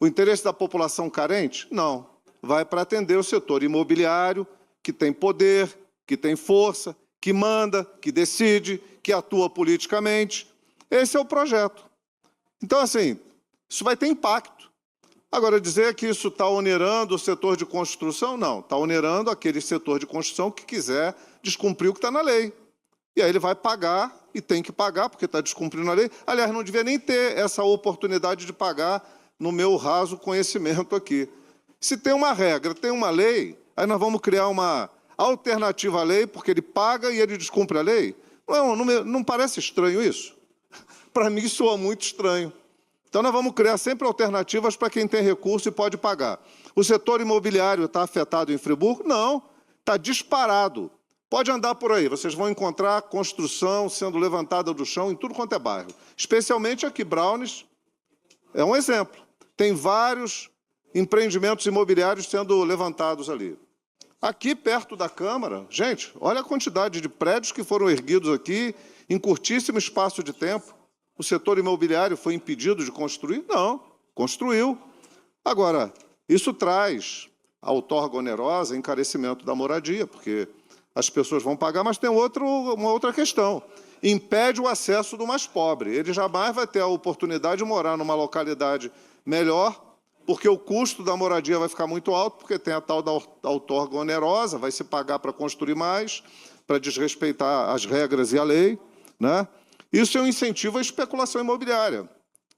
O interesse da população carente? Não. Vai para atender o setor imobiliário, que tem poder, que tem força, que manda, que decide, que atua politicamente. Esse é o projeto. Então, assim, isso vai ter impacto. Agora, dizer que isso está onerando o setor de construção, não. Está onerando aquele setor de construção que quiser descumprir o que está na lei. E aí ele vai pagar, e tem que pagar, porque está descumprindo a lei. Aliás, não devia nem ter essa oportunidade de pagar no meu raso conhecimento aqui. Se tem uma regra, tem uma lei, aí nós vamos criar uma alternativa à lei, porque ele paga e ele descumpre a lei? Não parece estranho isso? Para mim, soa muito estranho. Então, nós vamos criar sempre alternativas para quem tem recurso e pode pagar. O setor imobiliário está afetado em Friburgo? Não, está disparado. Pode andar por aí, vocês vão encontrar construção sendo levantada do chão em tudo quanto é bairro. Especialmente aqui, Brownies é um exemplo. Tem vários empreendimentos imobiliários sendo levantados ali. Aqui, perto da Câmara, gente, olha a quantidade de prédios que foram erguidos aqui em curtíssimo espaço de tempo. O setor imobiliário foi impedido de construir? Não, construiu. Agora, isso traz a outorga onerosa, encarecimento da moradia, porque as pessoas vão pagar, mas tem uma outra questão. Impede o acesso do mais pobre. Ele jamais vai ter a oportunidade de morar numa localidade melhor, porque o custo da moradia vai ficar muito alto, porque tem a tal da outorga onerosa, vai se pagar para construir mais, para desrespeitar as regras e a lei, né? Isso é um incentivo à especulação imobiliária.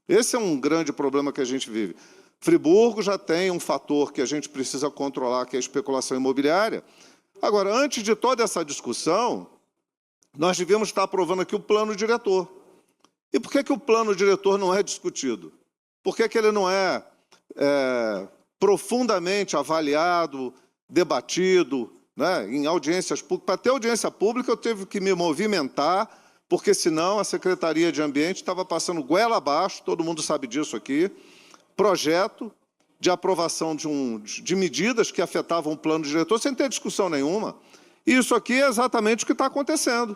Esse é um grande problema que a gente vive. Friburgo já tem um fator que a gente precisa controlar, que é a especulação imobiliária. Agora, antes de toda essa discussão, nós devíamos estar aprovando aqui o plano diretor. E por que o plano diretor não é discutido? Por que ele não é profundamente avaliado, debatido, né, em audiências públicas? Para ter audiência pública, eu tive que me movimentar, porque, senão, a Secretaria de Ambiente estava passando goela abaixo, todo mundo sabe disso aqui, projeto de aprovação de medidas que afetavam o plano diretor, sem ter discussão nenhuma. E isso aqui é exatamente o que está acontecendo.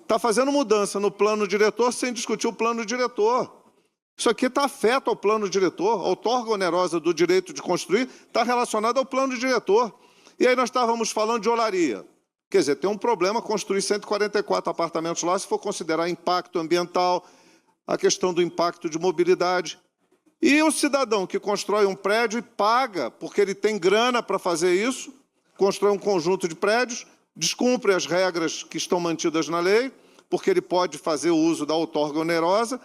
Está fazendo mudança no plano diretor sem discutir o plano diretor. Isso aqui está afeto ao plano diretor. A outorga onerosa do direito de construir está relacionada ao plano diretor. E aí nós estávamos falando de Olaria. Quer dizer, tem um problema construir 144 apartamentos lá, se for considerar impacto ambiental, a questão do impacto de mobilidade. E o cidadão que constrói um prédio e paga, porque ele tem grana para fazer isso, constrói um conjunto de prédios, descumpre as regras que estão mantidas na lei, porque ele pode fazer o uso da outorga onerosa.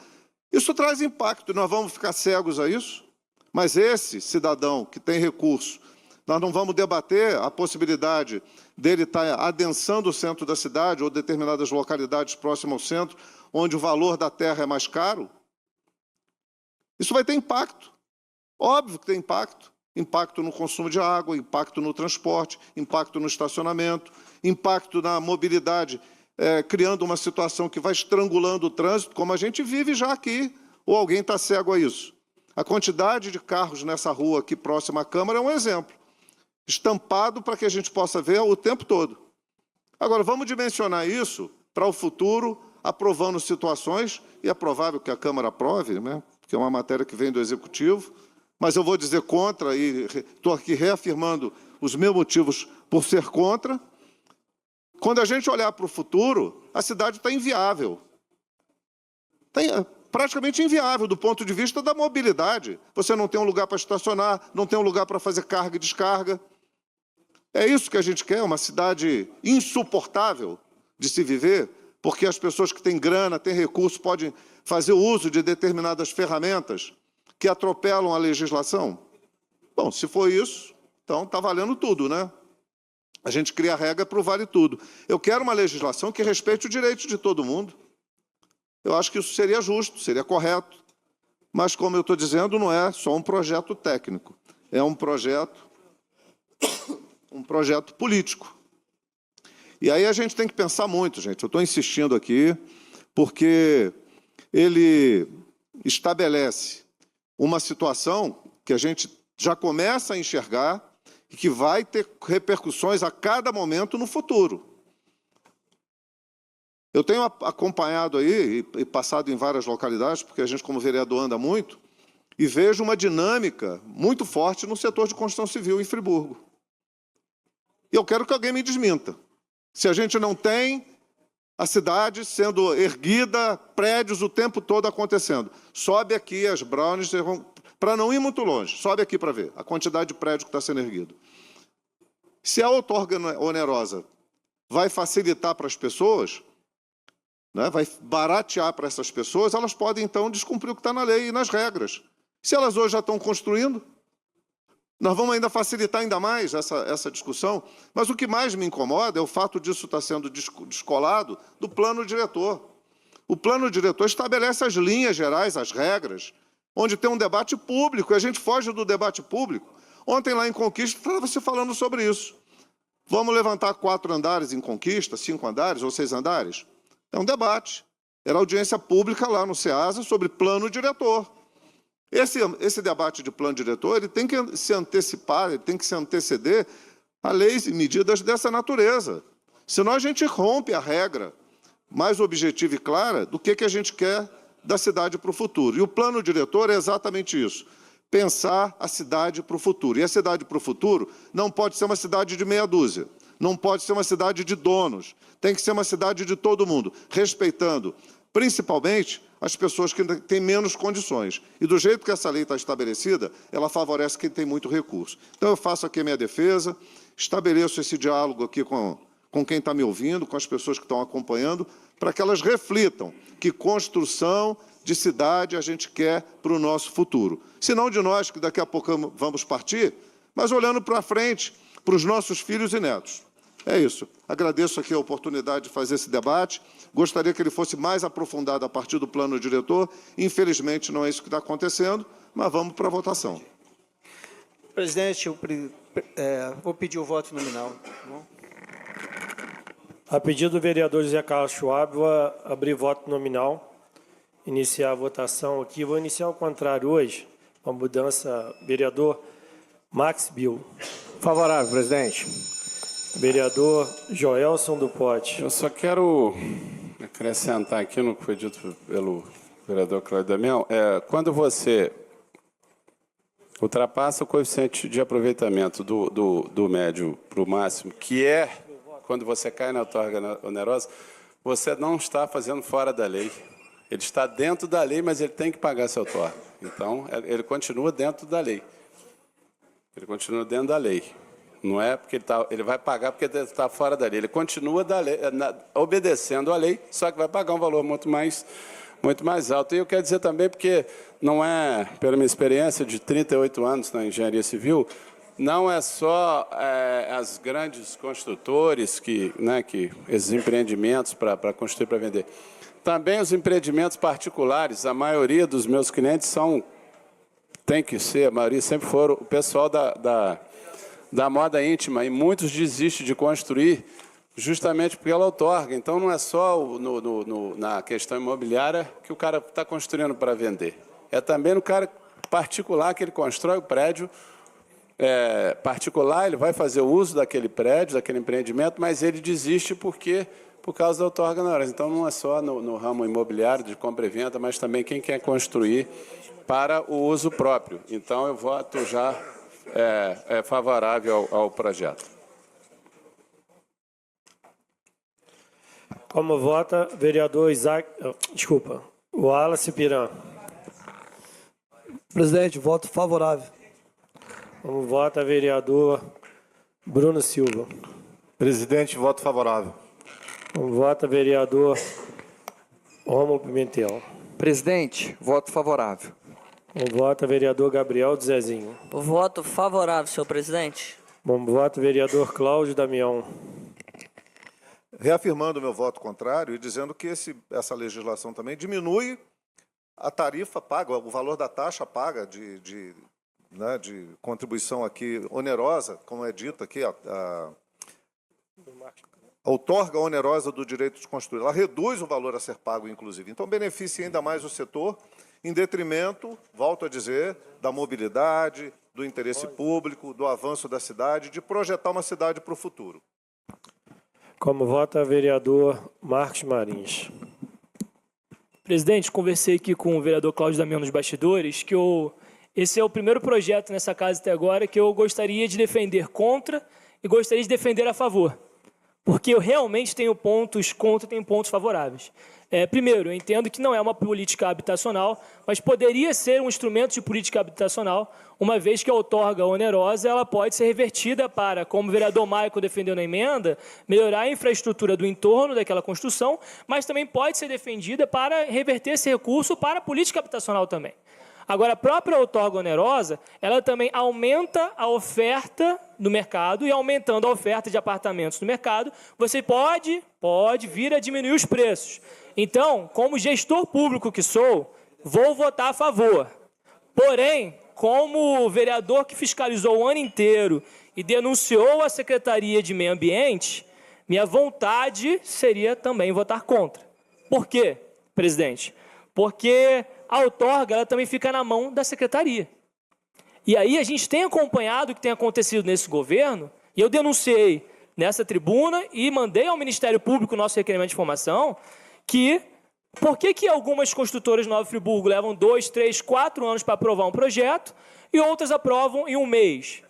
Isso traz impacto, nós vamos ficar cegos a isso? Mas esse cidadão que tem recurso, nós não vamos debater a possibilidade dele estar adensando o centro da cidade ou determinadas localidades próximas ao centro, onde o valor da terra é mais caro? Isso vai ter impacto. Óbvio que tem impacto. Impacto no consumo de água, impacto no transporte, impacto no estacionamento, impacto na mobilidade, criando uma situação que vai estrangulando o trânsito, como a gente vive já aqui, ou alguém está cego a isso. A quantidade de carros nessa rua aqui próxima à Câmara é um exemplo, estampado para que a gente possa ver o tempo todo. Agora, vamos dimensionar isso para o futuro, aprovando situações, e é provável que a Câmara aprove, né? Que é uma matéria que vem do Executivo, mas eu vou dizer contra, e estou aqui reafirmando os meus motivos por ser contra. Quando a gente olhar para o futuro, a cidade está inviável. Está praticamente inviável do ponto de vista da mobilidade. Você não tem um lugar para estacionar, não tem um lugar para fazer carga e descarga. É isso que a gente quer, uma cidade insuportável de se viver, porque as pessoas que têm grana, têm recursos, podem fazer uso de determinadas ferramentas que atropelam a legislação? Bom, se for isso, então está valendo tudo, né? A gente cria a regra para o vale tudo. Eu quero uma legislação que respeite o direito de todo mundo. Eu acho que isso seria justo, seria correto. Mas, como eu estou dizendo, não é só um projeto técnico. É um projeto político. E aí a gente tem que pensar muito, gente. Eu estou insistindo aqui, porque ele estabelece uma situação que a gente já começa a enxergar e que vai ter repercussões a cada momento no futuro. Eu tenho acompanhado aí e passado em várias localidades, porque a gente, como vereador, anda muito, e vejo uma dinâmica muito forte no setor de construção civil em Friburgo. E eu quero que alguém me desminta. Se a gente não tem a cidade sendo erguida, prédios o tempo todo acontecendo. Sobe aqui as Brownies, para não ir muito longe, sobe aqui para ver a quantidade de prédio que está sendo erguido. Se a outorga onerosa vai facilitar para as pessoas, né, vai baratear para essas pessoas, elas podem, então, descumprir o que está na lei e nas regras. Se elas hoje já estão construindo, nós vamos ainda facilitar ainda mais essa discussão, mas o que mais me incomoda é o fato disso estar sendo descolado do plano diretor. O plano diretor estabelece as linhas gerais, as regras, onde tem um debate público, e a gente foge do debate público. Ontem, lá em Conquista, estava se falando sobre isso. Vamos levantar 4 andares em Conquista, 5 andares ou 6 andares? É um debate. Era audiência pública lá no SEASA sobre plano diretor. Esse debate de plano diretor ele tem que se antecipar, ele tem que se anteceder a leis e medidas dessa natureza. Senão a gente rompe a regra mais objetiva e clara do que a gente quer da cidade para o futuro. E o plano diretor é exatamente isso, pensar a cidade para o futuro. E a cidade para o futuro não pode ser uma cidade de meia dúzia, não pode ser uma cidade de donos, tem que ser uma cidade de todo mundo, respeitando, principalmente, as pessoas que têm menos condições. E do jeito que essa lei está estabelecida, ela favorece quem tem muito recurso. Então, eu faço aqui a minha defesa, estabeleço esse diálogo aqui com quem está me ouvindo, com as pessoas que estão acompanhando, para que elas reflitam que construção de cidade a gente quer para o nosso futuro. Se não de nós, que daqui a pouco vamos partir, mas olhando para frente, para os nossos filhos e netos. É isso. Agradeço aqui a oportunidade de fazer esse debate. Gostaria que ele fosse mais aprofundado a partir do plano diretor. Infelizmente, não é isso que está acontecendo, mas vamos para a votação. Presidente, vou pedir o voto nominal. A pedido do vereador José Carlos Schwab, vou abrir voto nominal, iniciar a votação aqui. Vou iniciar o contrário hoje, uma mudança. Vereador Max Bill. Favorável, presidente. Vereador Joelson do Pote. Eu só quero acrescentar aqui no que foi dito pelo vereador Cláudio Damião. Quando você ultrapassa o coeficiente de aproveitamento do médio para o máximo, que é quando você cai na outorga onerosa, você não está fazendo fora da lei. Ele está dentro da lei, mas ele tem que pagar essa outorga. Então, ele continua dentro da lei. Ele continua dentro da lei. Não é porque ele vai pagar porque ele está fora da lei. Ele continua obedecendo a lei, só que vai pagar um valor muito mais alto. E eu quero dizer também, porque não é, pela minha experiência de 38 anos na engenharia civil, não é só as grandes construtores, esses empreendimentos para construir, para vender. Também os empreendimentos particulares, a maioria dos meus clientes tem que ser, a maioria sempre foram o pessoal da moda íntima, e muitos desistem de construir justamente porque ela outorga. Então, não é só na questão imobiliária que o cara está construindo para vender. É também no cara particular que ele constrói o prédio particular, ele vai fazer o uso daquele prédio, daquele empreendimento, mas ele desiste por causa da outorga onerosa. Então, não é só no ramo imobiliário, de compra e venda, mas também quem quer construir para o uso próprio. Então, eu voto já favorável ao projeto. Como vota vereador Wallace Piran. Presidente, voto favorável. Como vota vereador Bruno Silva. Presidente, voto favorável. Como vota vereador Rômulo Pimentel. Presidente, voto favorável. Como vota vereador Gabriel de Zezinho. Voto favorável, senhor presidente. Como vota vereador Cláudio Damião. Reafirmando o meu voto contrário e dizendo que essa legislação também diminui a tarifa paga, o valor da taxa paga de contribuição aqui onerosa, como é dito aqui, a outorga onerosa do direito de construir. Ela reduz o valor a ser pago, inclusive. Então, beneficia ainda mais o setor, em detrimento, volto a dizer, da mobilidade, do interesse público, do avanço da cidade, de projetar uma cidade para o futuro. Como vota vereador Marcos Marins. Presidente, conversei aqui com o vereador Cláudio Damião nos bastidores, que esse é o primeiro projeto nessa casa até agora que eu gostaria de defender contra e gostaria de defender a favor. Porque eu realmente tenho pontos contra e tenho pontos favoráveis. Primeiro, eu entendo que não é uma política habitacional, mas poderia ser um instrumento de política habitacional, uma vez que a outorga onerosa ela pode ser revertida para, como o vereador Maico defendeu na emenda, melhorar a infraestrutura do entorno daquela construção, mas também pode ser defendida para reverter esse recurso para a política habitacional também. Agora, a própria outorga onerosa, ela também aumenta a oferta no mercado, e aumentando a oferta de apartamentos no mercado, você pode vir a diminuir os preços. Então, como gestor público que sou, vou votar a favor. Porém, como vereador que fiscalizou o ano inteiro e denunciou a Secretaria de Meio Ambiente, minha vontade seria também votar contra. Por quê, presidente? Porque a outorga ela também fica na mão da Secretaria. E aí a gente tem acompanhado o que tem acontecido nesse governo, e eu denunciei nessa tribuna e mandei ao Ministério Público o nosso requerimento de informação, que Por que algumas construtoras de Nova Friburgo levam 2, 3, 4 anos para aprovar um projeto e outras aprovam em um mês?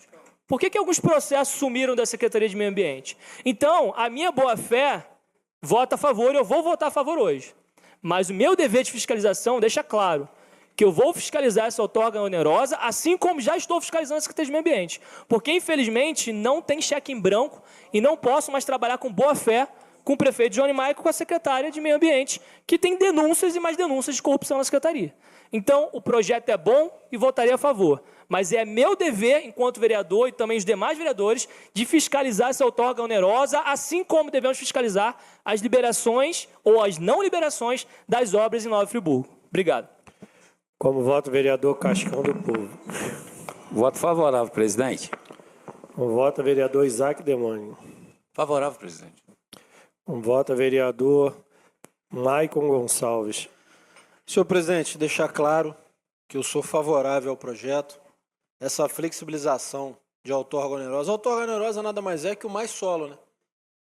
Por que alguns processos sumiram da Secretaria de Meio Ambiente? Então, a minha boa-fé vota a favor e eu vou votar a favor hoje. Mas o meu dever de fiscalização deixa claro que eu vou fiscalizar essa outorga onerosa, assim como já estou fiscalizando a Secretaria de Meio Ambiente. Porque, infelizmente, não tem cheque em branco e não posso mais trabalhar com boa-fé com o prefeito Johnny Maia e com a secretária de Meio Ambiente, que tem denúncias e mais denúncias de corrupção na Secretaria. Então, o projeto é bom e votarei a favor. Mas é meu dever, enquanto vereador e também os demais vereadores, de fiscalizar essa outorga onerosa, assim como devemos fiscalizar as liberações ou as não liberações das obras em Nova Friburgo. Obrigado. Como voto, vereador Cascão do Povo. Voto favorável, presidente. Como voto, vereador Isaac Demônio. Favorável, presidente. Como voto, vereador Maicon Gonçalves. Senhor presidente, deixar claro que eu sou favorável ao projeto. Essa flexibilização de outorga onerosa. A outorga onerosa nada mais é que o mais solo, né?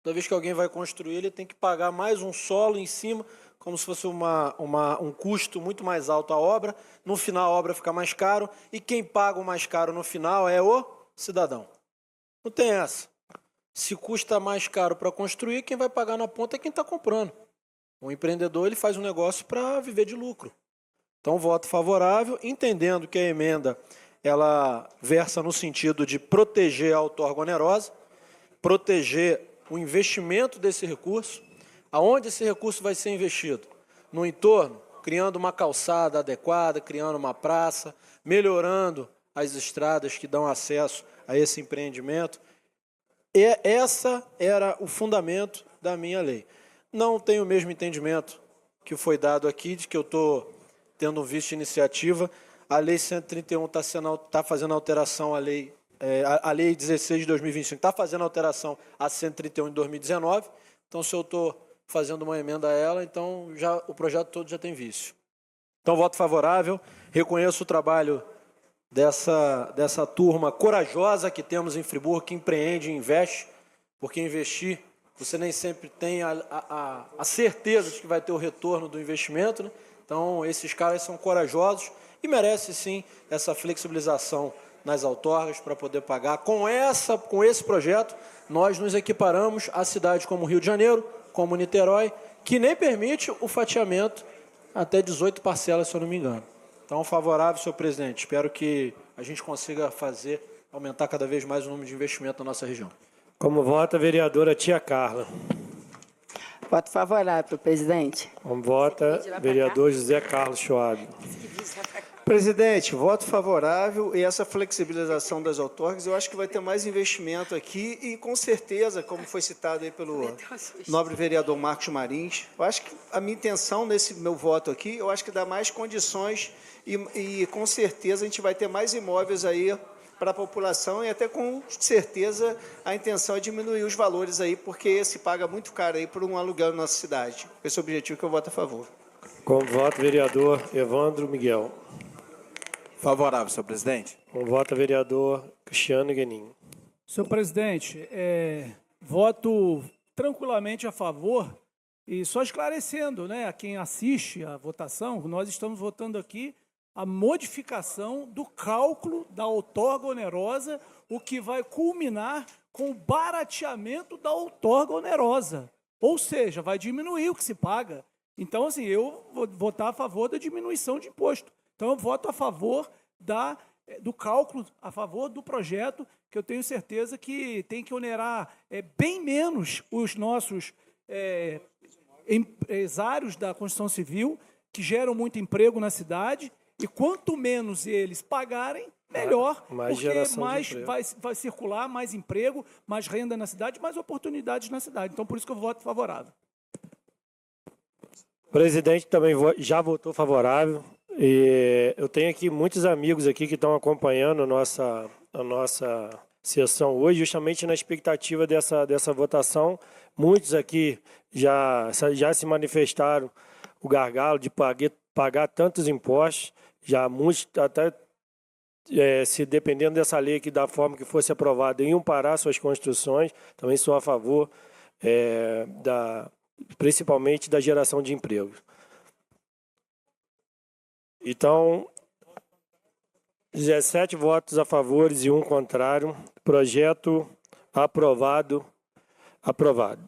Toda vez que alguém vai construir, ele tem que pagar mais um solo em cima, como se fosse um custo muito mais alto a obra. No final, a obra fica mais caro. E quem paga o mais caro no final é o cidadão. Não tem essa. Se custa mais caro para construir, quem vai pagar na ponta é quem está comprando. O empreendedor ele faz um negócio para viver de lucro. Então, voto favorável, entendendo que a emenda ela versa no sentido de proteger a outorga onerosa, proteger o investimento desse recurso. Aonde esse recurso vai ser investido? No entorno, criando uma calçada adequada, criando uma praça, melhorando as estradas que dão acesso a esse empreendimento. E essa era o fundamento da minha lei. Não tenho o mesmo entendimento que foi dado aqui, de que eu estou tendo um vício de iniciativa. A Lei 131 está fazendo alteração à Lei, a Lei 16 de 2025 está fazendo alteração à 131 de 2019. Então, se eu estou fazendo uma emenda a ela, então o projeto todo já tem vício. Então, voto favorável. Reconheço o trabalho dessa turma corajosa que temos em Friburgo, que empreende e investe, porque investir, você nem sempre tem a certeza de que vai ter o retorno do investimento, né? Então, esses caras são corajosos e merecem, sim, essa flexibilização nas outorgas para poder pagar. Com esse projeto, nós nos equiparamos a cidades como Rio de Janeiro, como Niterói, que nem permite o fatiamento até 18 parcelas, se eu não me engano. Então, favorável, senhor presidente. Espero que a gente consiga aumentar cada vez mais o número de investimento na nossa região. Como vota a vereadora Tia Carla. Voto favorável, presidente. Como vota vereador José Carlos Schwab. Presidente, voto favorável e essa flexibilização das outorgas, eu acho que vai ter mais investimento aqui e, com certeza, como foi citado aí pelo nobre vereador Marcos Marins, eu acho que a minha intenção nesse meu voto aqui, eu acho que dá mais condições e com certeza, a gente vai ter mais imóveis aí para a população e até com certeza a intenção é diminuir os valores aí, porque se paga muito caro aí por um aluguel na nossa cidade. Esse é o objetivo que eu voto a favor. Como voto vereador Evandro Miguel. Favorável, senhor presidente. Como voto vereador Cristiano Guenin. Senhor presidente, voto tranquilamente a favor e só esclarecendo, né, a quem assiste a votação, nós estamos votando aqui a modificação do cálculo da outorga onerosa, o que vai culminar com o barateamento da outorga onerosa. Ou seja, vai diminuir o que se paga. Então, assim, eu vou votar a favor da diminuição de imposto. Então, eu voto a favor do cálculo, a favor do projeto, que eu tenho certeza que tem que onerar bem menos os nossos empresários da construção civil, que geram muito emprego na cidade, e quanto menos eles pagarem, melhor, porque mais vai circular, mais emprego, mais renda na cidade, mais oportunidades na cidade. Então, por isso que eu voto favorável. O presidente também já votou favorável. E eu tenho aqui muitos amigos aqui que estão acompanhando a nossa sessão hoje, justamente na expectativa dessa votação. Muitos aqui já se manifestaram o gargalo de pagar tantos impostos. Já muitos, até se dependendo dessa lei aqui, da forma que fosse aprovada, iam parar suas construções. Também sou a favor, principalmente da geração de empregos. Então, 17 votos a favor e 1 contrário. Projeto aprovado. Aprovado.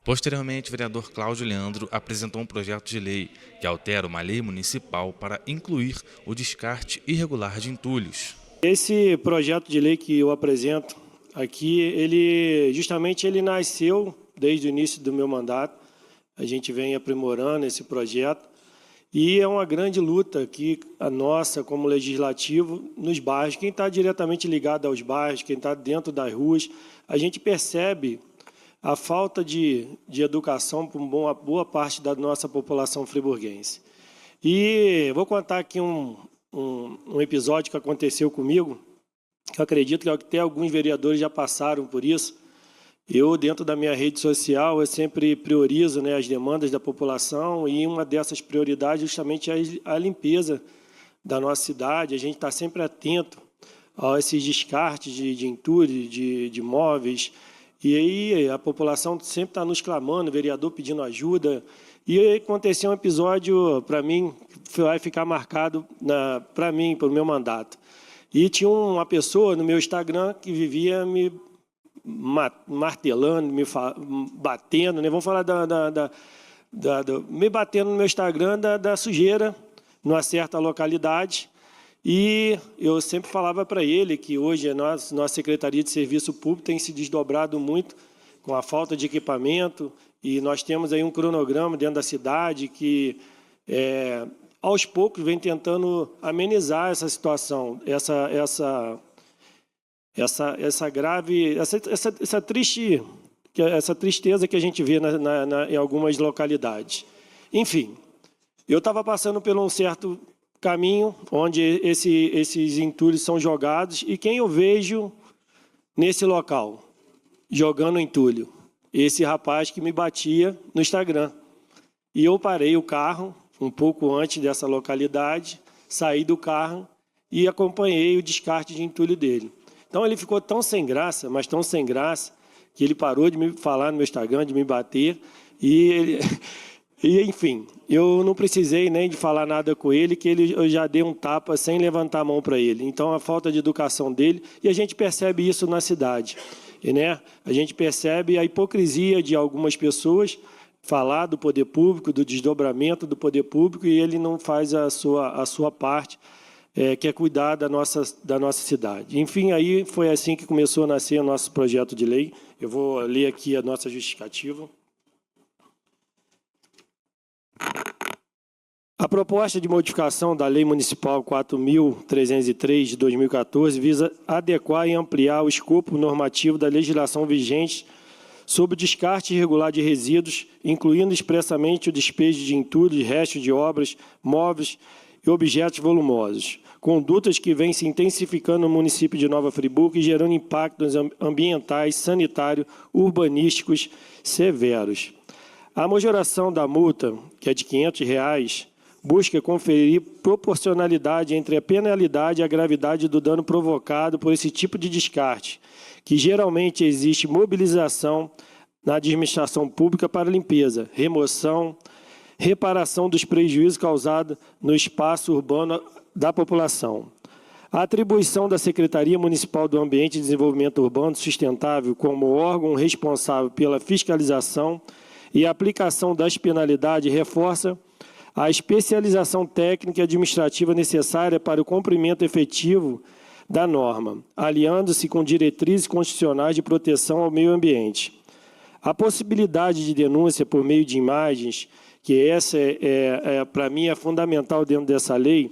Posteriormente, o vereador Cláudio Leandro apresentou um projeto de lei que altera uma lei municipal para incluir o descarte irregular de entulhos. Esse projeto de lei que eu apresento aqui, ele nasceu desde o início do meu mandato. A gente vem aprimorando esse projeto e é uma grande luta aqui, a nossa, como legislativo, nos bairros. Quem está diretamente ligado aos bairros, quem está dentro das ruas, a gente percebe a falta de educação por uma boa parte da nossa população friburguense. E vou contar aqui um episódio que aconteceu comigo. Eu acredito que até alguns vereadores já passaram por isso. Eu, dentro da minha rede social, eu sempre priorizo, né, as demandas da população, e uma dessas prioridades justamente é a limpeza da nossa cidade. A gente está sempre atento a esses descartes de entulho, de móveis. E aí a população sempre está nos clamando, o vereador pedindo ajuda. E aí aconteceu um episódio, para mim, que vai ficar marcado para mim, para o meu mandato. E tinha uma pessoa no meu Instagram que vivia me martelando, me batendo, né? Vamos falar me batendo no meu Instagram da sujeira numa certa localidade. E eu sempre falava para ele que hoje a nossa Secretaria de Serviço Público tem se desdobrado muito com a falta de equipamento, e nós temos aí um cronograma dentro da cidade que, aos poucos, vem tentando amenizar essa situação, essa tristeza que a gente vê em algumas localidades. Enfim, eu estava passando por um certo caminho onde esses entulhos são jogados, e quem eu vejo nesse local jogando entulho? Esse rapaz que me batia no Instagram. E eu parei o carro um pouco antes dessa localidade, saí do carro e acompanhei o descarte de entulho dele. Então ele ficou tão sem graça, mas tão sem graça, que ele parou de me falar no meu Instagram, de me bater, e enfim, eu não precisei nem de falar nada com ele, que eu já dei um tapa sem levantar a mão para ele. Então, a falta de educação dele, e a gente percebe isso na cidade, né? A gente percebe a hipocrisia de algumas pessoas falar do poder público, do desdobramento do poder público, e ele não faz a sua parte, que é cuidar da nossa cidade. Enfim, aí foi assim que começou a nascer o nosso projeto de lei. Eu vou ler aqui a nossa justificativa. A proposta de modificação da Lei Municipal 4.303 de 2014 visa adequar e ampliar o escopo normativo da legislação vigente sobre o descarte irregular de resíduos, incluindo expressamente o despejo de entulhos, restos de obras, móveis e objetos volumosos, condutas que vêm se intensificando no município de Nova Friburgo e gerando impactos ambientais, sanitários, urbanísticos severos. A majoração da multa, que é de R$ 500, busca conferir proporcionalidade entre a penalidade e a gravidade do dano provocado por esse tipo de descarte, que geralmente existe mobilização na administração pública para limpeza, remoção, reparação dos prejuízos causados no espaço urbano da população. A atribuição da Secretaria Municipal do Ambiente e Desenvolvimento Urbano Sustentável como órgão responsável pela fiscalização e aplicação das penalidades reforça a especialização técnica e administrativa necessária para o cumprimento efetivo da norma, aliando-se com diretrizes constitucionais de proteção ao meio ambiente. A possibilidade de denúncia por meio de imagens, que essa para mim, é fundamental dentro dessa lei,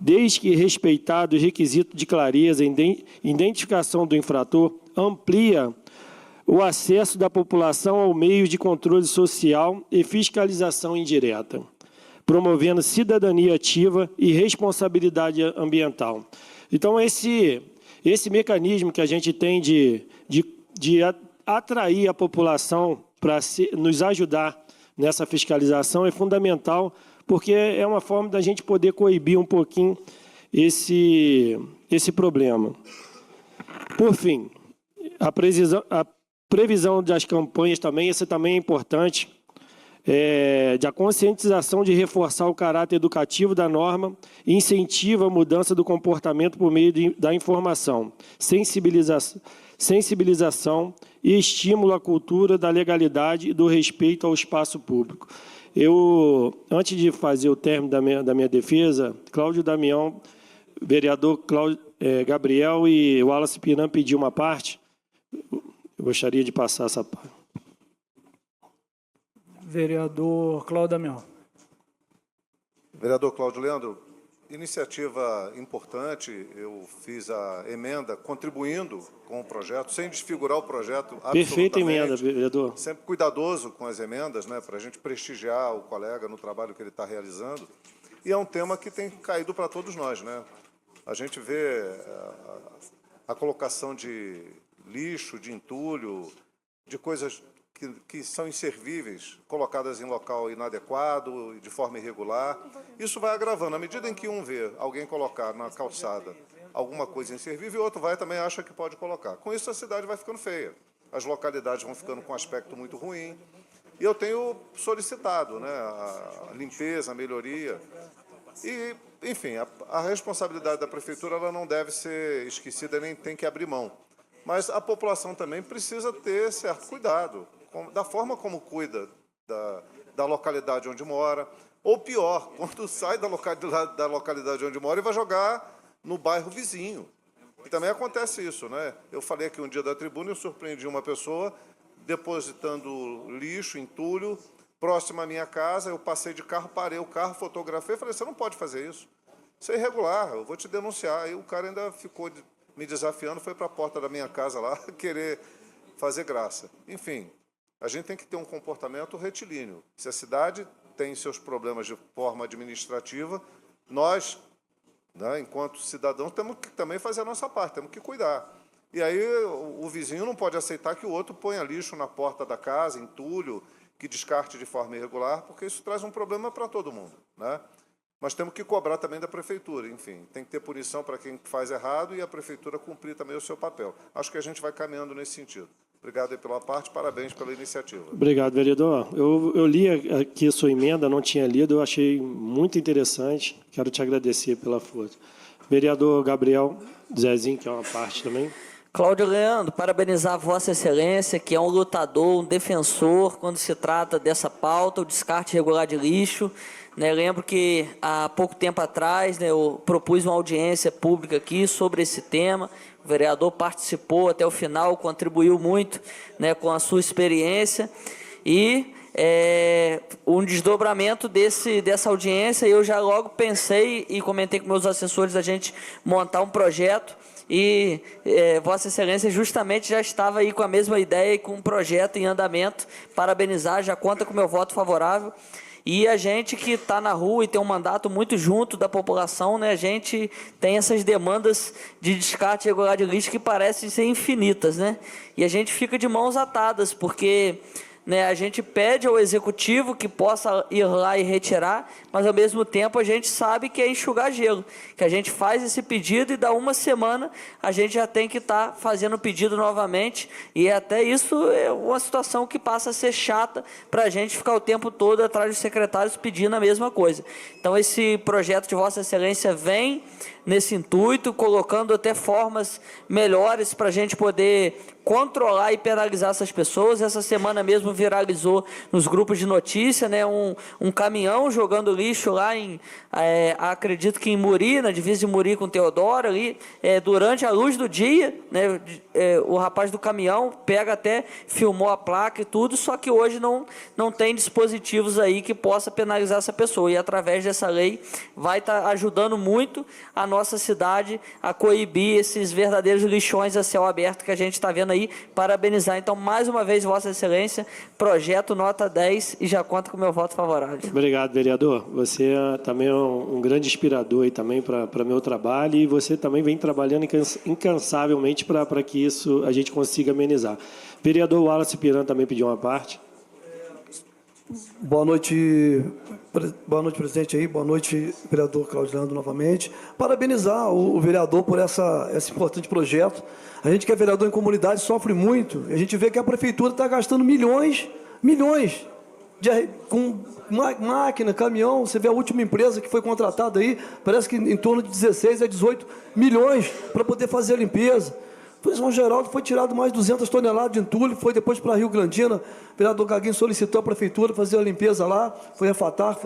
desde que respeitado os requisitos de clareza e identificação do infrator, amplia o acesso da população ao meio de controle social e fiscalização indireta, promovendo cidadania ativa e responsabilidade ambiental. Então, esse mecanismo que a gente tem de atrair a população para nos ajudar nessa fiscalização é fundamental, porque é uma forma da gente poder coibir um pouquinho esse problema. Por fim, a previsão das campanhas também, isso também é importante. de a conscientização de reforçar o caráter educativo da norma e incentiva a mudança do comportamento por meio da informação, sensibilização e estímulo à cultura da legalidade e do respeito ao espaço público. Antes de fazer o término da minha defesa, Cláudio Damião, vereador Gabriel e Wallace Piran pediu uma parte. Eu gostaria de passar essa parte. Vereador Cláudio Damião. Vereador Cláudio Leandro, iniciativa importante, eu fiz a emenda contribuindo com o projeto, sem desfigurar o projeto. Perfeita emenda, vereador. Sempre cuidadoso com as emendas, né, para a gente prestigiar o colega no trabalho que ele está realizando. E é um tema que tem caído para todos nós, né? A gente vê a colocação de lixo, de entulho, de coisas que são inservíveis, colocadas em local inadequado, de forma irregular. Isso vai agravando. À medida em que um vê alguém colocar na calçada alguma coisa inservível, e outro vai também acha que pode colocar. Com isso, a cidade vai ficando feia. As localidades vão ficando com um aspecto muito ruim. E eu tenho solicitado, né, a limpeza, a melhoria. E, enfim, a responsabilidade da prefeitura ela não deve ser esquecida, nem tem que abrir mão. Mas a população também precisa ter certo cuidado, da forma como cuida da localidade onde mora, ou pior, quando sai da localidade onde mora e vai jogar no bairro vizinho. E também acontece isso, né? Eu falei aqui um dia da tribuna, eu surpreendi uma pessoa depositando lixo, entulho, próximo à minha casa, eu passei de carro, parei o carro, fotografei, falei, você não pode fazer isso. Isso é irregular, eu vou te denunciar. Aí o cara ainda ficou me desafiando, foi para a porta da minha casa lá, querer fazer graça. Enfim, a gente tem que ter um comportamento retilíneo. Se a cidade tem seus problemas de forma administrativa, nós, né, enquanto cidadãos, temos que também fazer a nossa parte, temos que cuidar. E aí o vizinho não pode aceitar que o outro ponha lixo na porta da casa, entulho, que descarte de forma irregular, porque isso traz um problema para todo mundo, né? Mas temos que cobrar também da prefeitura, enfim, tem que ter punição para quem faz errado e a prefeitura cumprir também o seu papel. Acho que a gente vai caminhando nesse sentido. Obrigado aí pela parte, parabéns pela iniciativa. Obrigado, vereador. Eu li aqui a sua emenda, não tinha lido, eu achei muito interessante, quero te agradecer pela força. Vereador Gabriel Zezinho, que é uma parte também. Cláudio Leandro, parabenizar Vossa Excelência, que é um lutador, um defensor, quando se trata dessa pauta, o descarte regular de lixo. Né, lembro que há pouco tempo atrás, né, eu propus uma audiência pública aqui sobre esse tema. O vereador participou até o final, contribuiu muito, né, com a sua experiência. E um desdobramento dessa audiência, eu já logo pensei e comentei com meus assessores a gente montar um projeto. E Vossa Excelência justamente já estava aí com a mesma ideia e com um projeto em andamento. Parabenizar, já conta com o meu voto favorável. E a gente que está na rua e tem um mandato muito junto da população, né, a gente tem essas demandas de descarte regular de lixo que parecem ser infinitas, né? E a gente fica de mãos atadas, porque, né, a gente pede ao executivo que possa ir lá e retirar, mas ao mesmo tempo a gente sabe que é enxugar gelo, que a gente faz esse pedido e dá uma semana a gente já tem que estar fazendo o pedido novamente, e até isso é uma situação que passa a ser chata para a gente ficar o tempo todo atrás dos secretários pedindo a mesma coisa. Então esse projeto de Vossa Excelência vem nesse intuito, colocando até formas melhores para a gente poder controlar e penalizar essas pessoas. Essa semana mesmo viralizou nos grupos de notícia, né, um caminhão jogando lixo lá acredito que em Muri, na divisa de Muri com Teodoro, ali, durante a luz do dia, né, o rapaz do caminhão filmou a placa e tudo, só que hoje não tem dispositivos aí que possa penalizar essa pessoa, e através dessa lei vai estar ajudando muito a nossa cidade a coibir esses verdadeiros lixões a céu aberto que a gente está vendo aí. Parabenizar, então, mais uma vez, Vossa Excelência, projeto nota 10, e já conta com o meu voto favorável. Obrigado, vereador. Você também é um grande inspirador aí também para meu trabalho, e você também vem trabalhando incansavelmente para que isso a gente consiga amenizar. Vereador Wallace Piran também pediu uma parte. Boa noite, presidente aí. Boa noite, vereador Cláudio Leandro, novamente. Parabenizar o vereador por esse importante projeto. A gente que é vereador em comunidade sofre muito. A gente vê que a prefeitura está gastando milhões com máquina, caminhão. Você vê a última empresa que foi contratada aí, parece que em torno de 16 a 18 milhões para poder fazer a limpeza. Em São Geraldo foi tirado mais de 200 toneladas de entulho, foi depois para Rio Grandina, o vereador Gaguinho solicitou à prefeitura fazer a limpeza lá, foi a Fatar,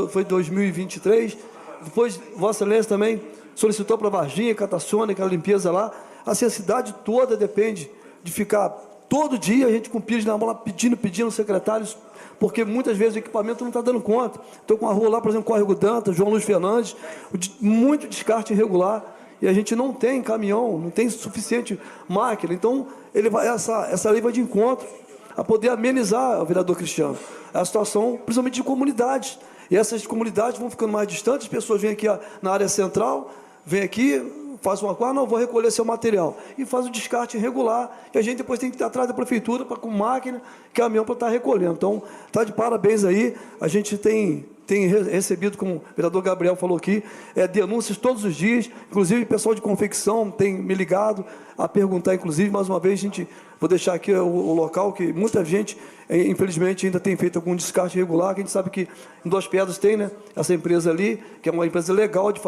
foi 2023, depois Vossa Excelência também solicitou para Varginha, Catações, aquela limpeza lá. Assim, a cidade toda depende de ficar todo dia a gente com pires na mão, pedindo secretários, porque muitas vezes o equipamento não está dando conta. Estou com a rua lá, por exemplo, Córrego Dantas, João Luiz Fernandes, muito descarte irregular, e a gente não tem caminhão, não tem suficiente máquina. Então, essa lei vai de encontro a poder amenizar, o vereador Cristiano, a situação, principalmente de comunidades. E essas comunidades vão ficando mais distantes, as pessoas vêm aqui na área central, vêm aqui, faz uma coisa, não, vou recolher seu material. E faz o descarte irregular, e a gente depois tem que ir atrás da prefeitura com máquina, caminhão para estar recolhendo. Então, está de parabéns aí. A gente tem recebido, como o vereador Gabriel falou aqui, denúncias todos os dias, inclusive o pessoal de confecção tem me ligado a perguntar, inclusive, mais uma vez, vou deixar aqui o local, que muita gente, infelizmente, ainda tem feito algum descarte irregular, que a gente sabe que em Duas Pedras tem, né, essa empresa ali, que é uma empresa legal de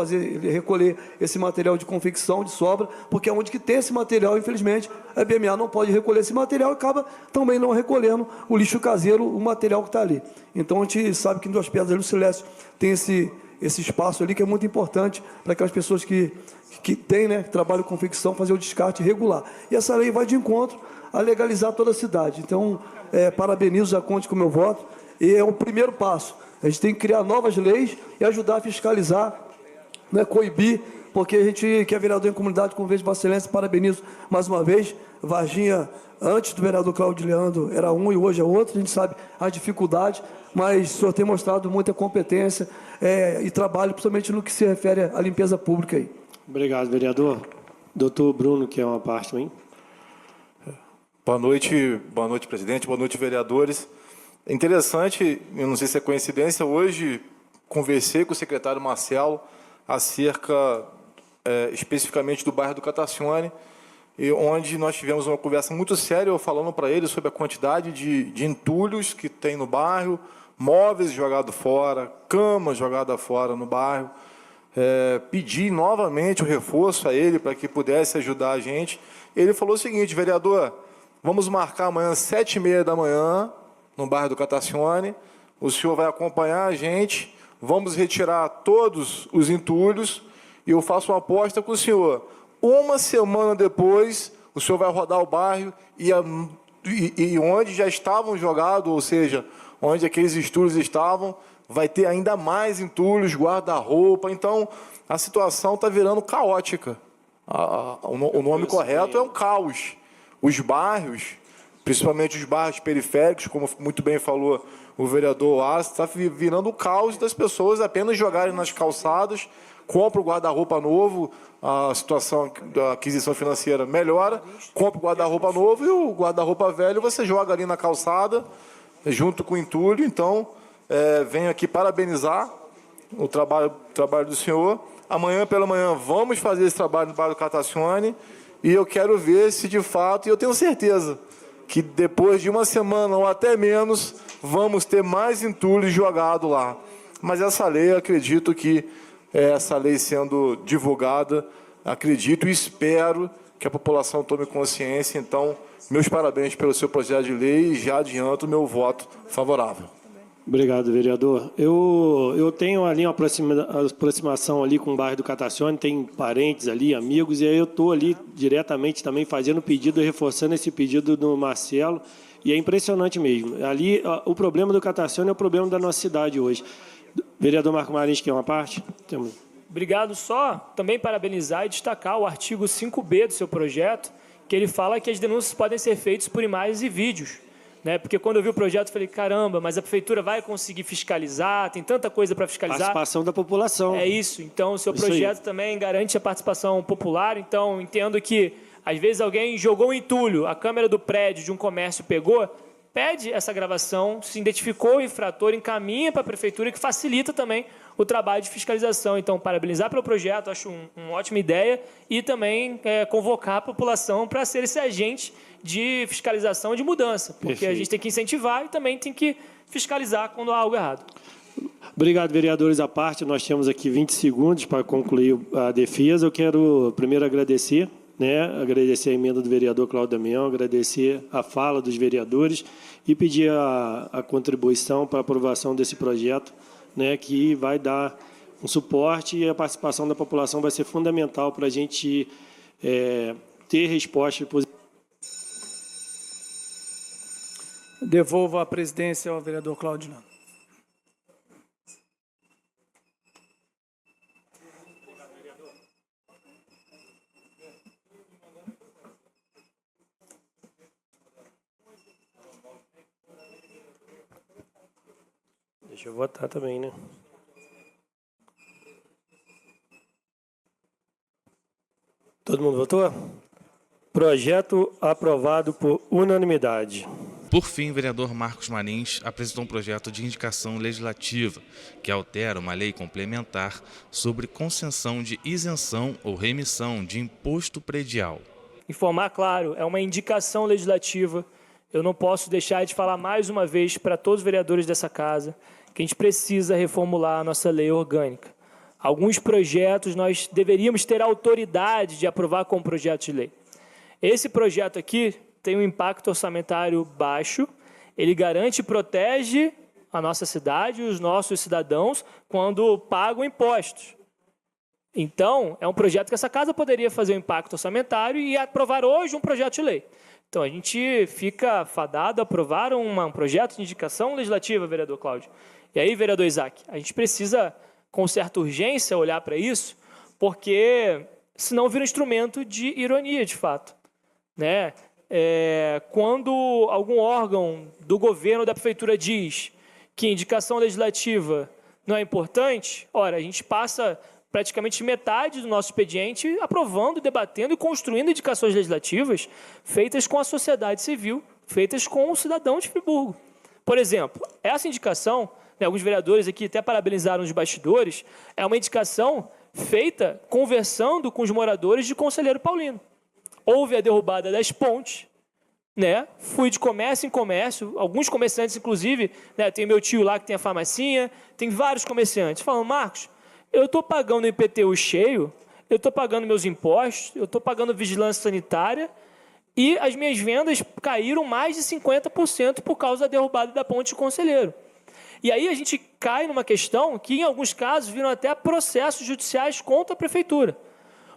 recolher esse material de confecção, de sobra, porque é onde que tem esse material, infelizmente, a BMA não pode recolher esse material e acaba também não recolhendo o lixo caseiro, o material que está ali. Então, a gente sabe que em Duas Pedras, ali, o Silésio tem esse espaço ali que é muito importante para aquelas pessoas que têm, né, que trabalham com confecção, fazer o descarte regular. E essa lei vai de encontro a legalizar toda a cidade. Então, parabenizo, já conte com o meu voto, e é o primeiro passo. A gente tem que criar novas leis e ajudar a fiscalizar, né, coibir, porque a gente que é vereador em comunidade, com vez de Vossa Excelência, parabenizo mais uma vez. Varginha, antes do vereador Cláudio Leandro, era um e hoje é outro, a gente sabe a dificuldade, mas o senhor tem mostrado muita competência e trabalho, principalmente no que se refere à limpeza pública aí. Obrigado, vereador. Doutor Bruno, que é uma parte também. Boa noite, presidente, boa noite, vereadores. É interessante, eu não sei se é coincidência, hoje conversei com o secretário Marcelo acerca especificamente do bairro do Catacione, onde nós tivemos uma conversa muito séria, eu falando para ele sobre a quantidade de entulhos que tem no bairro, móveis jogados fora, camas jogadas fora no bairro. Pedi novamente o reforço a ele para que pudesse ajudar a gente. Ele falou o seguinte: vereador, vamos marcar amanhã às 7h30 da manhã, no bairro do Catacione, o senhor vai acompanhar a gente, vamos retirar todos os entulhos, e eu faço uma aposta com o senhor. Uma semana depois, o senhor vai rodar o bairro e onde já estavam jogados, ou seja, onde aqueles entulhos estavam, vai ter ainda mais entulhos, guarda-roupa. Então, a situação está virando caótica. O nome correto é um caos. Os bairros, principalmente os bairros periféricos, como muito bem falou o vereador Oás, está virando o caos das pessoas apenas jogarem nas calçadas, compra o guarda-roupa novo, a situação da aquisição financeira melhora, compra o guarda-roupa novo e o guarda-roupa velho você joga ali na calçada, junto com o entulho. Então, venho aqui parabenizar o trabalho do senhor. Amanhã pela manhã vamos fazer esse trabalho no bairro do Catacione e eu quero ver se de fato, e eu tenho certeza que depois de uma semana ou até menos, vamos ter mais entulho jogado lá. Mas essa lei, eu acredito que essa lei sendo divulgada, acredito e espero que a população tome consciência. Então, meus parabéns pelo seu projeto de lei e já adianto o meu voto favorável. Obrigado, vereador. Eu tenho ali uma aproximação ali com o bairro do Catacione, tem parentes ali, amigos, e aí eu estou ali diretamente também fazendo pedido e reforçando esse pedido do Marcelo, e é impressionante mesmo. Ali, o problema do Catacione é o problema da nossa cidade hoje. Vereador Marco Marins, que é uma parte? Obrigado. Só também parabenizar e destacar o artigo 5B do seu projeto, que ele fala que as denúncias podem ser feitas por imagens e vídeos. Né? Porque quando eu vi o projeto, eu falei, caramba, mas a prefeitura vai conseguir fiscalizar, tem tanta coisa para fiscalizar. Participação da população. É isso. Então, o seu projeto também garante a participação popular. Então, entendo que, às vezes, alguém jogou um entulho, a câmera do prédio de um comércio pegou, pede essa gravação, se identificou o infrator, encaminha para a Prefeitura, que facilita também o trabalho de fiscalização. Então, parabenizar pelo projeto, acho uma ótima ideia, e também convocar a população para ser esse agente de fiscalização e de mudança, porque Perfeito. a gente tem que incentivar e também tem que fiscalizar quando há algo errado. Obrigado, vereadores à parte. Nós temos aqui 20 segundos para concluir a defesa. Eu quero primeiro agradecer a emenda do vereador Cláudio Damião, agradecer a fala dos vereadores e pedir a contribuição para a aprovação desse projeto, que vai dar um suporte, e a participação da população vai ser fundamental para a gente ter respostas positivas. Devolvo a presidência ao vereador Cláudio Nano. Deixa eu votar também, né? Todo mundo votou? Projeto aprovado por unanimidade. Por fim, o vereador Marcos Marins apresentou um projeto de indicação legislativa que altera uma lei complementar sobre concessão de isenção ou remissão de imposto predial. Informar, claro, é uma indicação legislativa. Eu não posso deixar de falar mais uma vez para todos os vereadores dessa casa que a gente precisa reformular a nossa lei orgânica. Alguns projetos nós deveríamos ter autoridade de aprovar como projeto de lei. Esse projeto aqui tem um impacto orçamentário baixo, ele garante e protege a nossa cidade e os nossos cidadãos quando pagam impostos. Então, é um projeto que essa casa poderia fazer um impacto orçamentário e aprovar hoje um projeto de lei. Então, a gente fica fadado a aprovar um projeto de indicação legislativa, vereador Cláudio. E aí, vereador Isaac, a gente precisa, com certa urgência, olhar para isso, porque senão vira um instrumento de ironia, de fato. Quando algum órgão do governo ou da prefeitura diz que indicação legislativa não é importante, ora, a gente passa praticamente metade do nosso expediente aprovando, debatendo e construindo indicações legislativas feitas com a sociedade civil, feitas com o cidadão de Friburgo. Por exemplo, essa indicação, alguns vereadores aqui até parabenizaram os bastidores, é uma indicação feita conversando com os moradores de Conselheiro Paulino. Houve a derrubada das pontes, fui de comércio em comércio, alguns comerciantes, inclusive, tem meu tio lá que tem a farmacinha, tem vários comerciantes, falam, Marcos, eu estou pagando o IPTU cheio, eu estou pagando meus impostos, eu estou pagando vigilância sanitária e as minhas vendas caíram mais de 50% por causa da derrubada da ponte de Conselheiro. E aí a gente cai numa questão que, em alguns casos, viram até processos judiciais contra a prefeitura.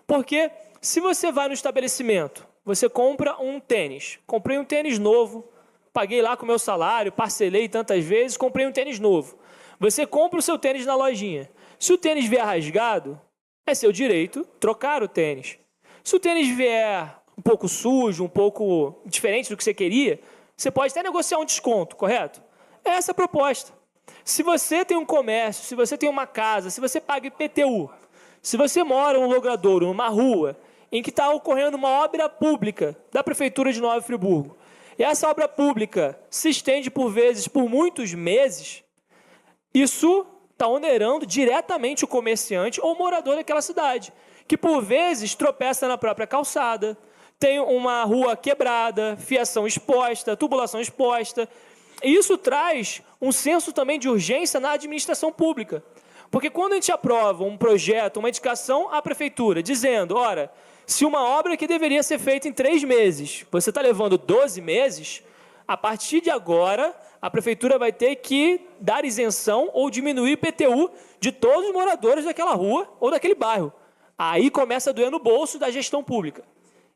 Porque se você vai no estabelecimento, você compra um tênis. Comprei um tênis novo, paguei lá com o meu salário, parcelei tantas vezes, comprei um tênis novo. Você compra o seu tênis na lojinha. Se o tênis vier rasgado, é seu direito trocar o tênis. Se o tênis vier um pouco sujo, um pouco diferente do que você queria, você pode até negociar um desconto, correto? É essa a proposta. Se você tem um comércio, se você tem uma casa, se você paga IPTU, se você mora num logradouro, numa rua, em que está ocorrendo uma obra pública da Prefeitura de Nova Friburgo, e essa obra pública se estende, por vezes, por muitos meses, isso está onerando diretamente o comerciante ou morador daquela cidade, que, por vezes, tropeça na própria calçada, tem uma rua quebrada, fiação exposta, tubulação exposta. E isso traz um senso também de urgência na administração pública. Porque quando a gente aprova um projeto, uma indicação à prefeitura, dizendo, ora, se uma obra que deveria ser feita em 3 meses, você está levando 12 meses, a partir de agora, a prefeitura vai ter que dar isenção ou diminuir o IPTU de todos os moradores daquela rua ou daquele bairro. Aí começa a doer no bolso da gestão pública.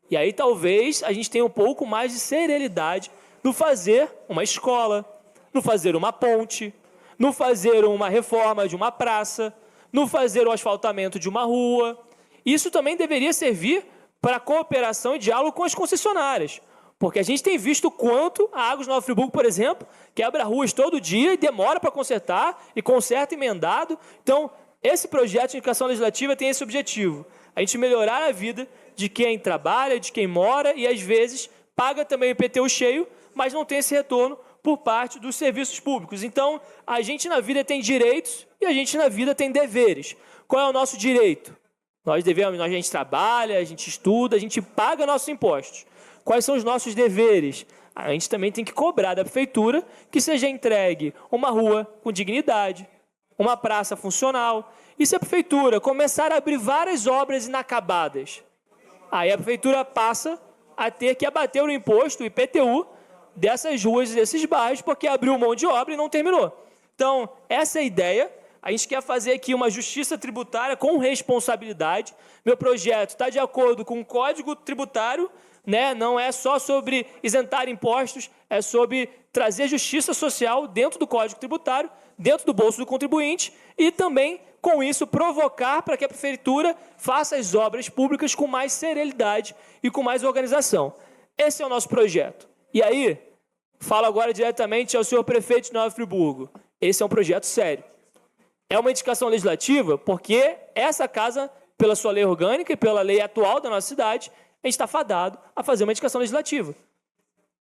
E aí talvez a gente tenha um pouco mais de serenidade no fazer uma escola, no fazer uma ponte, no fazer uma reforma de uma praça, no fazer o asfaltamento de uma rua. Isso também deveria servir para cooperação e diálogo com as concessionárias. Porque a gente tem visto o quanto a Águas Nova Friburgo, por exemplo, quebra ruas todo dia e demora para consertar, e conserta emendado. Então, esse projeto de indicação legislativa tem esse objetivo. A gente melhorar a vida de quem trabalha, de quem mora e, às vezes, paga também o IPTU cheio, mas não tem esse retorno por parte dos serviços públicos. Então, a gente na vida tem direitos e a gente na vida tem deveres. Qual é o nosso direito? A gente trabalha, a gente estuda, a gente paga nossos impostos. Quais são os nossos deveres? A gente também tem que cobrar da prefeitura que seja entregue uma rua com dignidade, uma praça funcional. E se a prefeitura começar a abrir várias obras inacabadas, aí a prefeitura passa a ter que abater o imposto, o IPTU, dessas ruas e desses bairros, porque abriu um monte de obra e não terminou. Então, essa é a ideia. A gente quer fazer aqui uma justiça tributária com responsabilidade. Meu projeto está de acordo com o Código Tributário, né? Não é só sobre isentar impostos, é sobre trazer justiça social dentro do Código Tributário, dentro do bolso do contribuinte e também, com isso, provocar para que a prefeitura faça as obras públicas com mais serenidade e com mais organização. Esse é o nosso projeto. E aí, falo agora diretamente ao senhor prefeito de Nova Friburgo. Esse é um projeto sério. É uma indicação legislativa porque essa casa, pela sua lei orgânica e pela lei atual da nossa cidade, a gente está fadado a fazer uma indicação legislativa.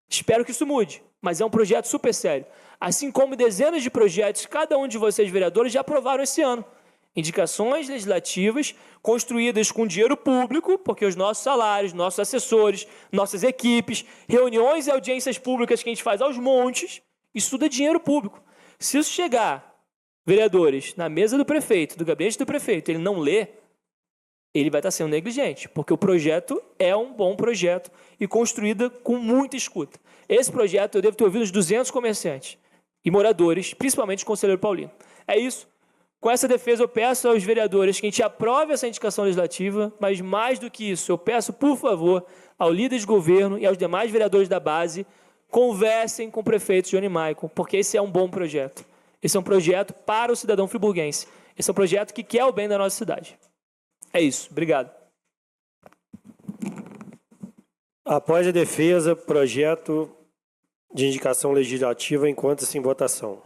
Espero que isso mude, mas é um projeto super sério. Assim como dezenas de projetos, cada um de vocês, vereadores, já aprovaram esse ano. Indicações legislativas construídas com dinheiro público, porque os nossos salários, nossos assessores, nossas equipes, reuniões e audiências públicas que a gente faz aos montes, isso tudo é dinheiro público. Se isso chegar, vereadores, na mesa do prefeito, do gabinete do prefeito, ele não lê, ele vai estar sendo negligente, porque o projeto é um bom projeto e construído com muita escuta. Esse projeto eu devo ter ouvido uns 200 comerciantes e moradores, principalmente o conselheiro Paulino. É isso. Com essa defesa, eu peço aos vereadores que a gente aprove essa indicação legislativa, mas mais do que isso, eu peço, por favor, ao líder de governo e aos demais vereadores da base, conversem com o prefeito Johnny Maicon, porque esse é um bom projeto. Esse é um projeto para o cidadão friburguense. Esse é um projeto que quer o bem da nossa cidade. É isso. Obrigado. Após a defesa, projeto de indicação legislativa encontra-se em votação.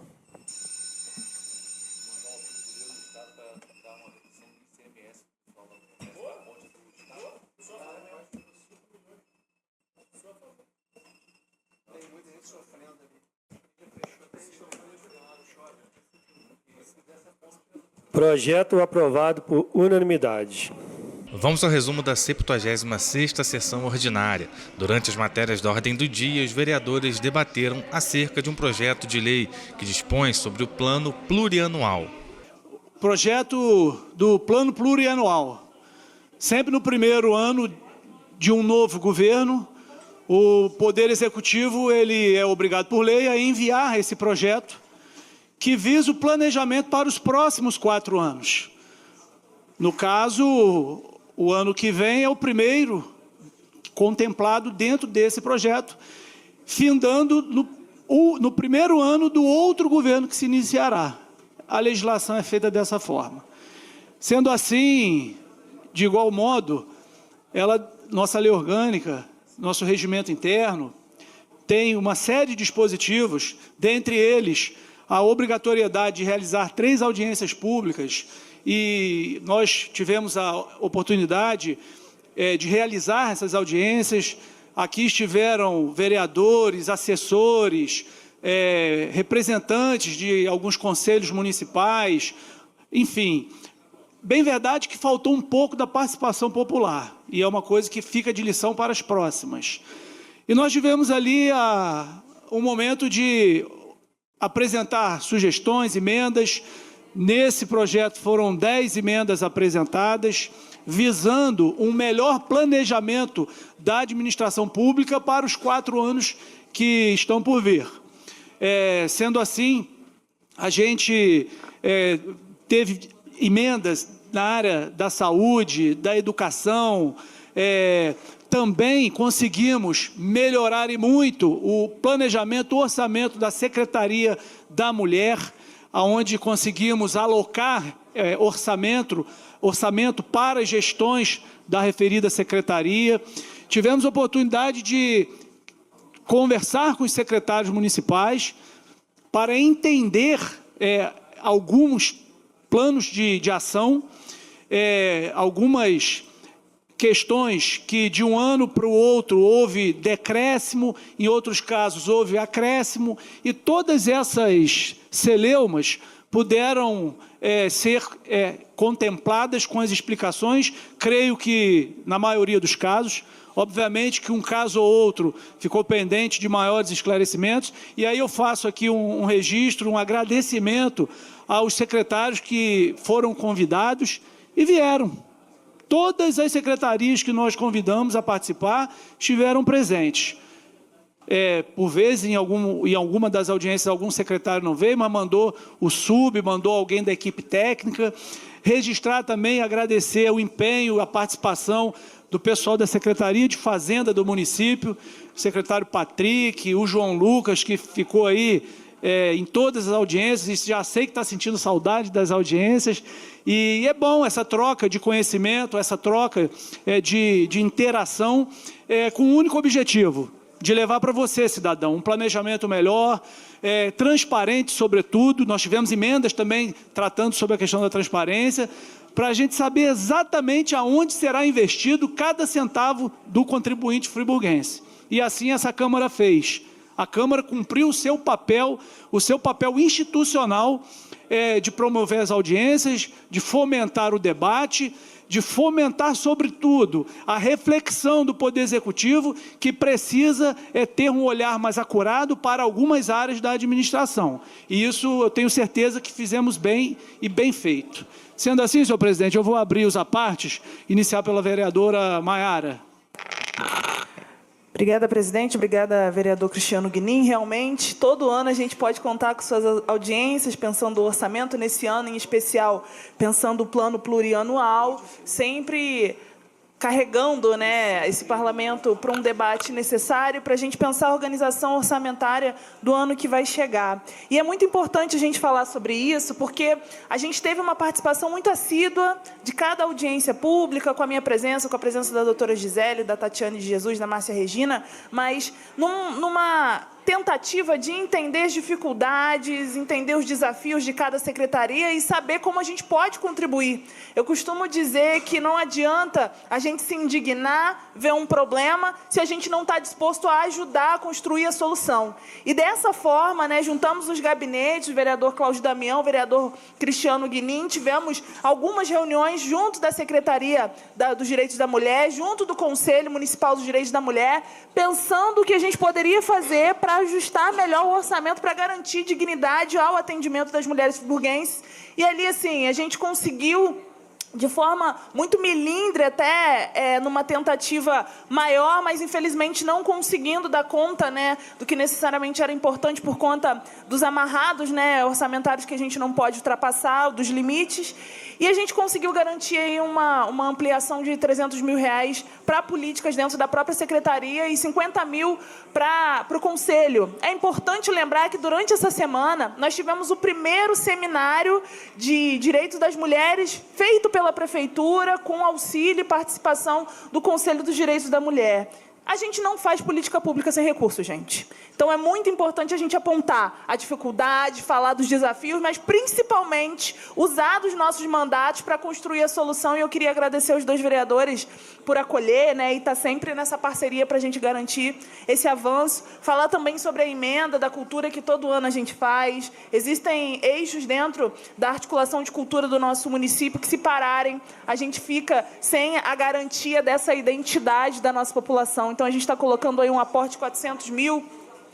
Projeto aprovado por unanimidade. Vamos ao resumo da 76ª sessão ordinária. Durante as matérias da ordem do dia, os vereadores debateram acerca de um projeto de lei que dispõe sobre o plano plurianual. Projeto do plano plurianual. Sempre no primeiro ano de um novo governo, o Poder Executivo ele é obrigado por lei a enviar esse projeto que visa o planejamento para os próximos 4 anos. No caso, o ano que vem é o primeiro contemplado dentro desse projeto, findando no primeiro ano do outro governo que se iniciará. A legislação é feita dessa forma. Sendo assim, de igual modo, nossa lei orgânica, nosso regimento interno, tem uma série de dispositivos, dentre eles a obrigatoriedade de realizar 3 audiências públicas, e nós tivemos a oportunidade de realizar essas audiências. Aqui estiveram vereadores, assessores, representantes de alguns conselhos municipais, enfim. Bem verdade que faltou um pouco da participação popular, e é uma coisa que fica de lição para as próximas. E nós tivemos ali um momento de apresentar sugestões, emendas. Nesse projeto foram 10 emendas apresentadas, visando um melhor planejamento da administração pública para os 4 anos que estão por vir. Sendo assim, a gente teve emendas na área da saúde, da educação, também conseguimos melhorar e muito o planejamento, o orçamento da Secretaria da Mulher, onde conseguimos alocar orçamento para as gestões da referida secretaria. Tivemos a oportunidade de conversar com os secretários municipais para entender alguns planos de ação, algumas questões que de um ano para o outro houve decréscimo, em outros casos houve acréscimo, e todas essas celeumas puderam ser contempladas com as explicações, creio que na maioria dos casos. Obviamente que um caso ou outro ficou pendente de maiores esclarecimentos, e aí eu faço aqui um registro, um agradecimento aos secretários que foram convidados e vieram. Todas as secretarias que nós convidamos a participar estiveram presentes. Por vezes, em alguma das audiências, algum secretário não veio, mas mandou o mandou alguém da equipe técnica. Registrar também, agradecer o empenho, a participação do pessoal da Secretaria de Fazenda do município, o secretário Patrick, o João Lucas, que ficou aí em todas as audiências, e já sei que está sentindo saudade das audiências, e é bom essa troca de conhecimento, essa troca de interação, com um único objetivo, de levar para você, cidadão, um planejamento melhor, transparente, sobretudo. Nós tivemos emendas também tratando sobre a questão da transparência, para a gente saber exatamente aonde será investido cada centavo do contribuinte friburguense. E assim essa Câmara fez. A Câmara cumpriu o seu papel institucional de promover as audiências, de fomentar o debate, de fomentar, sobretudo, a reflexão do Poder Executivo, que precisa ter um olhar mais acurado para algumas áreas da administração. E isso eu tenho certeza que fizemos bem e bem feito. Sendo assim, senhor presidente, eu vou abrir os apartes, iniciar pela vereadora Maiara. Obrigada, presidente. Obrigada, vereador Cristiano Guinin. Realmente, todo ano a gente pode contar com suas audiências, pensando o orçamento, nesse ano em especial, pensando o plano plurianual, sempre carregando, né, esse parlamento para um debate necessário para a gente pensar a organização orçamentária do ano que vai chegar. E é muito importante a gente falar sobre isso, porque a gente teve uma participação muito assídua de cada audiência pública, com a minha presença, com a presença da doutora Gisele, da Tatiane de Jesus, da Márcia Regina, mas numa tentativa de entender as dificuldades, entender os desafios de cada secretaria e saber como a gente pode contribuir. Eu costumo dizer que não adianta a gente se indignar, ver um problema, se a gente não está disposto a ajudar a construir a solução. E dessa forma, né, juntamos os gabinetes, o vereador Cláudio Damião, o vereador Cristiano Guinin, tivemos algumas reuniões junto da Secretaria dos Direitos da Mulher, junto do Conselho Municipal dos Direitos da Mulher, pensando o que a gente poderia fazer para ajustar melhor o orçamento para garantir dignidade ao atendimento das mulheres friburguenses. E ali, assim, a gente conseguiu, de forma muito milindre, até numa tentativa maior, mas infelizmente não conseguindo dar conta, né, do que necessariamente era importante por conta dos amarrados, né, orçamentários que a gente não pode ultrapassar, dos limites. E a gente conseguiu garantir aí uma ampliação de R$300 mil para políticas dentro da própria secretaria e 50 mil para o Conselho. É importante lembrar que durante essa semana nós tivemos o primeiro seminário de direitos das mulheres feito pela Prefeitura com auxílio e participação do Conselho dos Direitos da Mulher. A gente não faz política pública sem recursos, gente. Então, é muito importante a gente apontar a dificuldade, falar dos desafios, mas, principalmente, usar dos nossos mandatos para construir a solução. E eu queria agradecer aos dois vereadores por acolher, né, e estar sempre nessa parceria para a gente garantir esse avanço. Falar também sobre a emenda da cultura que todo ano a gente faz. Existem eixos dentro da articulação de cultura do nosso município que, se pararem, a gente fica sem a garantia dessa identidade da nossa população. Então, a gente está colocando aí um aporte de 400 mil,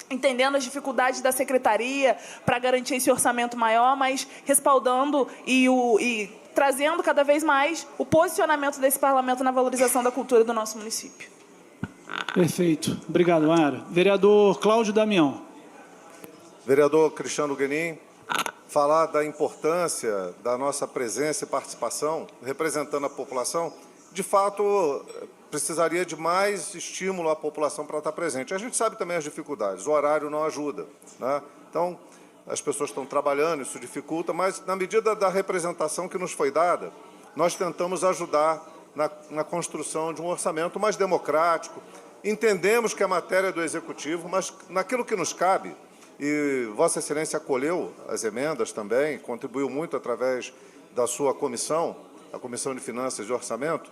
entendendo as dificuldades da secretaria para garantir esse orçamento maior, mas respaldando e trazendo cada vez mais o posicionamento desse parlamento na valorização da cultura do nosso município. Perfeito. Obrigado, Mara. Vereador Cláudio Damião. Vereador Cristiano Guinin, falar da importância da nossa presença e participação, representando a população, de fato, precisaria de mais estímulo à população para estar presente. A gente sabe também as dificuldades, o horário não ajuda, né? Então, as pessoas estão trabalhando, isso dificulta, mas, na medida da representação que nos foi dada, nós tentamos ajudar na construção de um orçamento mais democrático. Entendemos que é matéria do Executivo, mas naquilo que nos cabe, e Vossa Excelência acolheu as emendas também, contribuiu muito através da sua comissão, a Comissão de Finanças e Orçamento,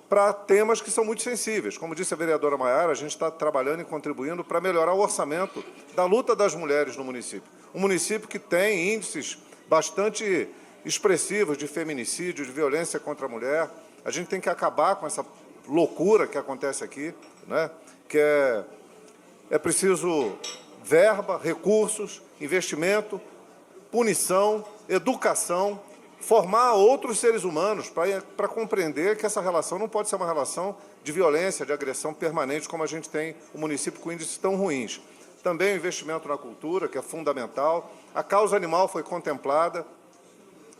para temas que são muito sensíveis. Como disse a vereadora Maiara, a gente está trabalhando e contribuindo para melhorar o orçamento da luta das mulheres no município. Um município que tem índices bastante expressivos de feminicídio, de violência contra a mulher. A gente tem que acabar com essa loucura que acontece aqui, né? Que é preciso verba, recursos, investimento, punição, educação, formar outros seres humanos para compreender que essa relação não pode ser uma relação de violência, de agressão permanente, como a gente tem o município com índices tão ruins. Também o investimento na cultura, que é fundamental. A causa animal foi contemplada,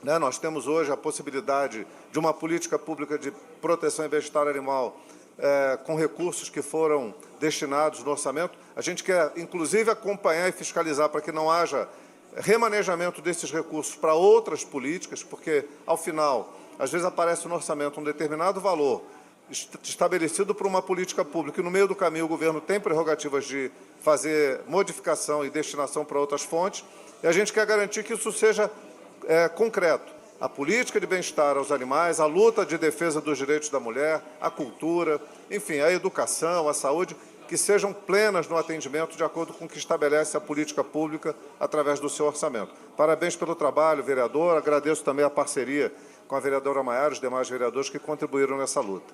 né? Nós temos hoje a possibilidade de uma política pública de proteção e bem-estar animal com recursos que foram destinados no orçamento. A gente quer, inclusive, acompanhar e fiscalizar para que não haja remanejamento desses recursos para outras políticas, porque, ao final, às vezes aparece no orçamento um determinado valor estabelecido por uma política pública e, no meio do caminho, o governo tem prerrogativas de fazer modificação e destinação para outras fontes, e a gente quer garantir que isso seja concreto. A política de bem-estar aos animais, a luta de defesa dos direitos da mulher, a cultura, enfim, a educação, a saúde, que sejam plenas no atendimento de acordo com o que estabelece a política pública através do seu orçamento. Parabéns pelo trabalho, vereador. Agradeço também a parceria com a vereadora Maiara e os demais vereadores que contribuíram nessa luta.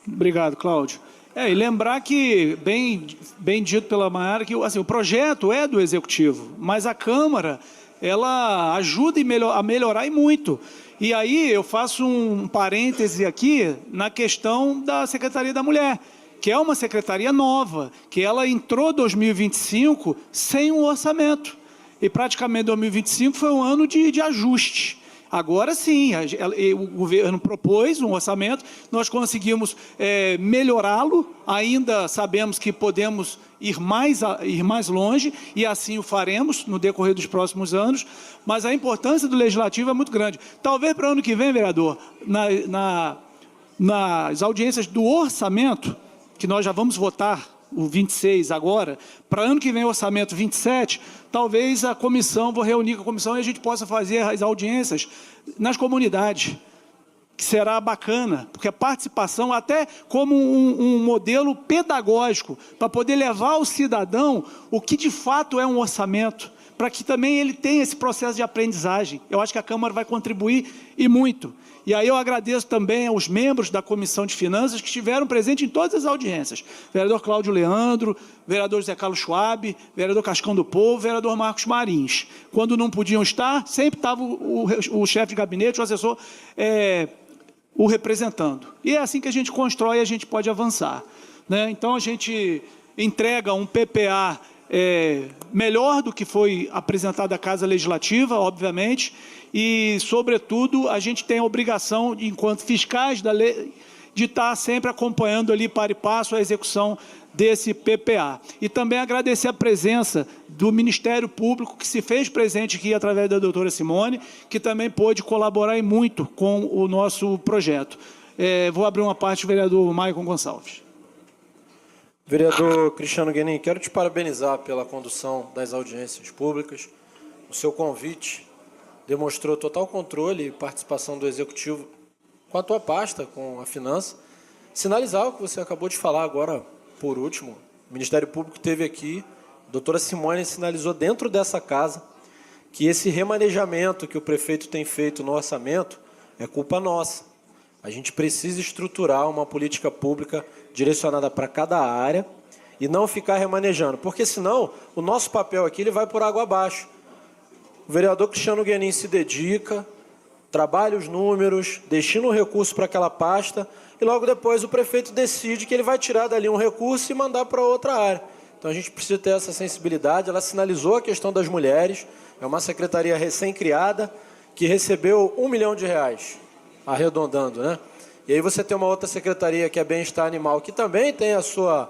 Obrigado, Cláudio. E lembrar que, bem dito pela Maiara, que assim, o projeto é do Executivo, mas a Câmara ela ajuda a melhorar e muito. E aí eu faço um parêntese aqui na questão da Secretaria da Mulher, que é uma secretaria nova, que ela entrou em 2025 sem um orçamento. E praticamente 2025 foi um ano de ajuste. Agora sim, o governo propôs um orçamento, nós conseguimos melhorá-lo, ainda sabemos que podemos ir mais longe, e assim o faremos no decorrer dos próximos anos, mas a importância do Legislativo é muito grande. Talvez para o ano que vem, vereador, nas audiências do orçamento, que nós já vamos votar o 26 agora, para ano que vem o orçamento 27, talvez a comissão, vou reunir com a comissão e a gente possa fazer as audiências nas comunidades, que será bacana, porque a participação, até como um modelo pedagógico, para poder levar ao cidadão o que de fato é um orçamento, para que também ele tenha esse processo de aprendizagem. Eu acho que a Câmara vai contribuir e muito. E aí eu agradeço também aos membros da Comissão de Finanças que estiveram presentes em todas as audiências. Vereador Cláudio Leandro, vereador José Carlos Schwab, vereador Cascão do Povo, vereador Marcos Marins. Quando não podiam estar, sempre estava o chefe de gabinete, o assessor, o representando. E é assim que a gente constrói e a gente pode avançar, né? Então, a gente entrega um PPA melhor do que foi apresentado à Casa Legislativa, obviamente, e, sobretudo, a gente tem a obrigação, enquanto fiscais da lei, de estar sempre acompanhando ali, para e passo, a execução desse PPA. E também agradecer a presença do Ministério Público, que se fez presente aqui através da doutora Simone, que também pôde colaborar muito com o nosso projeto. Vou abrir uma parte do vereador Maicon Gonçalves. Vereador Cristiano Guenin, quero te parabenizar pela condução das audiências públicas. O seu convite demonstrou total controle e participação do Executivo com a tua pasta, com a Finança. Sinalizar o que você acabou de falar agora, por último. O Ministério Público esteve aqui, a doutora Simone sinalizou dentro dessa casa que esse remanejamento que o prefeito tem feito no orçamento é culpa nossa. A gente precisa estruturar uma política pública direcionada para cada área e não ficar remanejando, porque senão o nosso papel aqui ele vai por água abaixo. O vereador Cristiano Guenin se dedica, trabalha os números, destina um recurso para aquela pasta e logo depois o prefeito decide que ele vai tirar dali um recurso e mandar para outra área. Então a gente precisa ter essa sensibilidade. Ela sinalizou a questão das mulheres, é uma secretaria recém-criada que recebeu R$1 milhão, arredondando, né? E aí você tem uma outra secretaria que é Bem-Estar Animal, que também tem a sua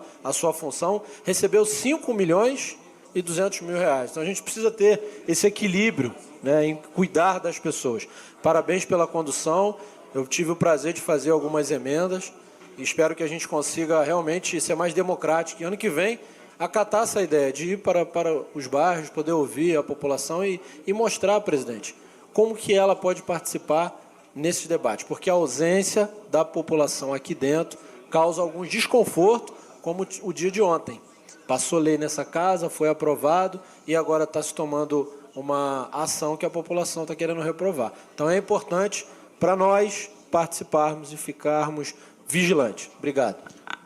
função, recebeu R$5,2 milhões. Então a gente precisa ter esse equilíbrio, né, em cuidar das pessoas. Parabéns pela condução, eu tive o prazer de fazer algumas emendas e espero que a gente consiga realmente ser mais democrático. E ano que vem, acatar essa ideia de ir para os bairros, poder ouvir a população e mostrar, presidente, como que ela pode participar nesses debates, porque a ausência da população aqui dentro causa algum desconforto, como o dia de ontem. Passou lei nessa casa, foi aprovado e agora está se tomando uma ação que a população está querendo reprovar. Então é importante para nós participarmos e ficarmos vigilantes. Obrigado.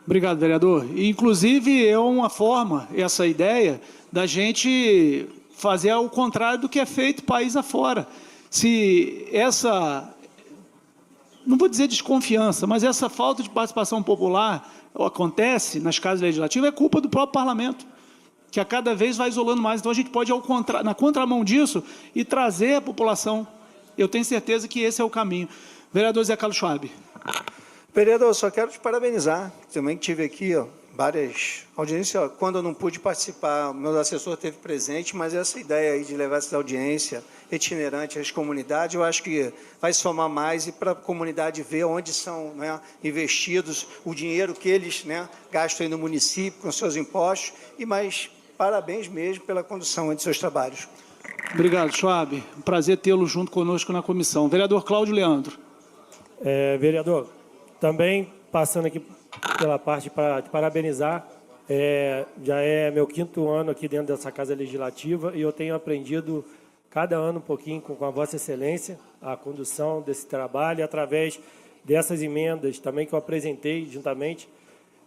Obrigado, vereador. Inclusive, é uma forma, essa ideia, da gente fazer ao contrário do que é feito país afora. Se essa, não vou dizer desconfiança, mas essa falta de participação popular acontece nas casas legislativas, é culpa do próprio parlamento, que a cada vez vai isolando mais. Então, a gente pode, na contramão disso, e trazer a população. Eu tenho certeza que esse é o caminho. Vereador Zé Carlos Schwab. Vereador, só quero te parabenizar. Também tive aqui várias audiências. Quando eu não pude participar, meu assessor esteve presente, mas essa ideia aí de levar essa audiência itinerante às comunidades, eu acho que vai somar mais e para a comunidade ver onde são, né, investidos o dinheiro que eles, né, gastam aí no município com seus impostos. E mais parabéns mesmo pela condução de seus trabalhos. Obrigado, Schwab. Um prazer tê-lo junto conosco na comissão. Vereador Cláudio Leandro. Vereador, também passando aqui pela parte para te parabenizar, já é meu 5º ano aqui dentro dessa Casa Legislativa e eu tenho aprendido cada ano um pouquinho com a Vossa Excelência a condução desse trabalho através dessas emendas também que eu apresentei juntamente.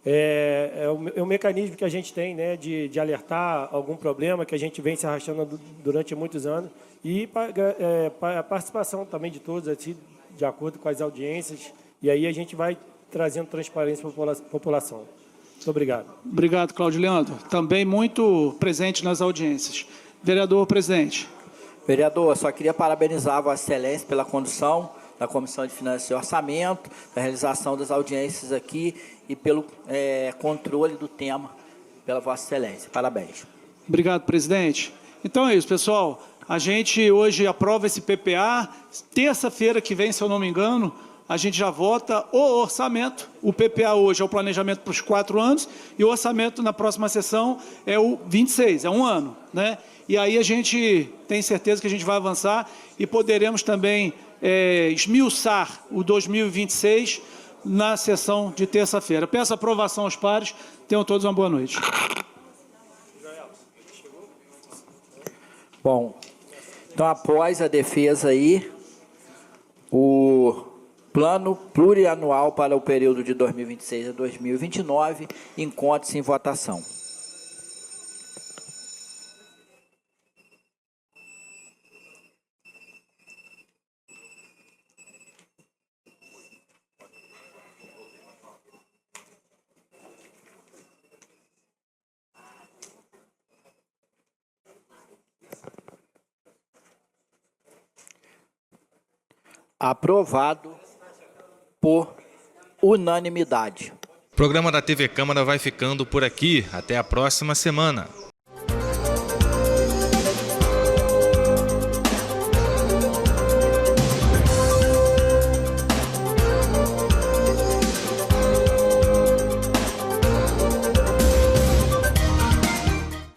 É o mecanismo que a gente tem, né, de alertar algum problema que a gente vem se arrastando durante muitos anos e a participação também de todos, assim, de acordo com as audiências, e aí a gente vai trazendo transparência para a população. Muito obrigado. Obrigado, Cláudio Leandro. Também muito presente nas audiências. Vereador presidente. Vereador, só queria parabenizar a Vossa Excelência pela condução da Comissão de Finanças e Orçamento, da realização das audiências aqui e pelo controle do tema pela Vossa Excelência. Parabéns. Obrigado, presidente. Então é isso, pessoal. A gente hoje aprova esse PPA. Terça-feira que vem, se eu não me engano, a gente já vota o orçamento. O PPA hoje é o planejamento para os 4 anos e o orçamento na próxima sessão é o 26, é um ano, né? E aí a gente tem certeza que a gente vai avançar e poderemos também esmiuçar o 2026 na sessão de terça-feira. Peço aprovação aos pares. Tenham todos uma boa noite. Bom, então após a defesa aí, o Plano Plurianual para o período de 2026 a 2029 encontra-se em votação. Aprovado por unanimidade. O programa da TV Câmara vai ficando por aqui. Até a próxima semana.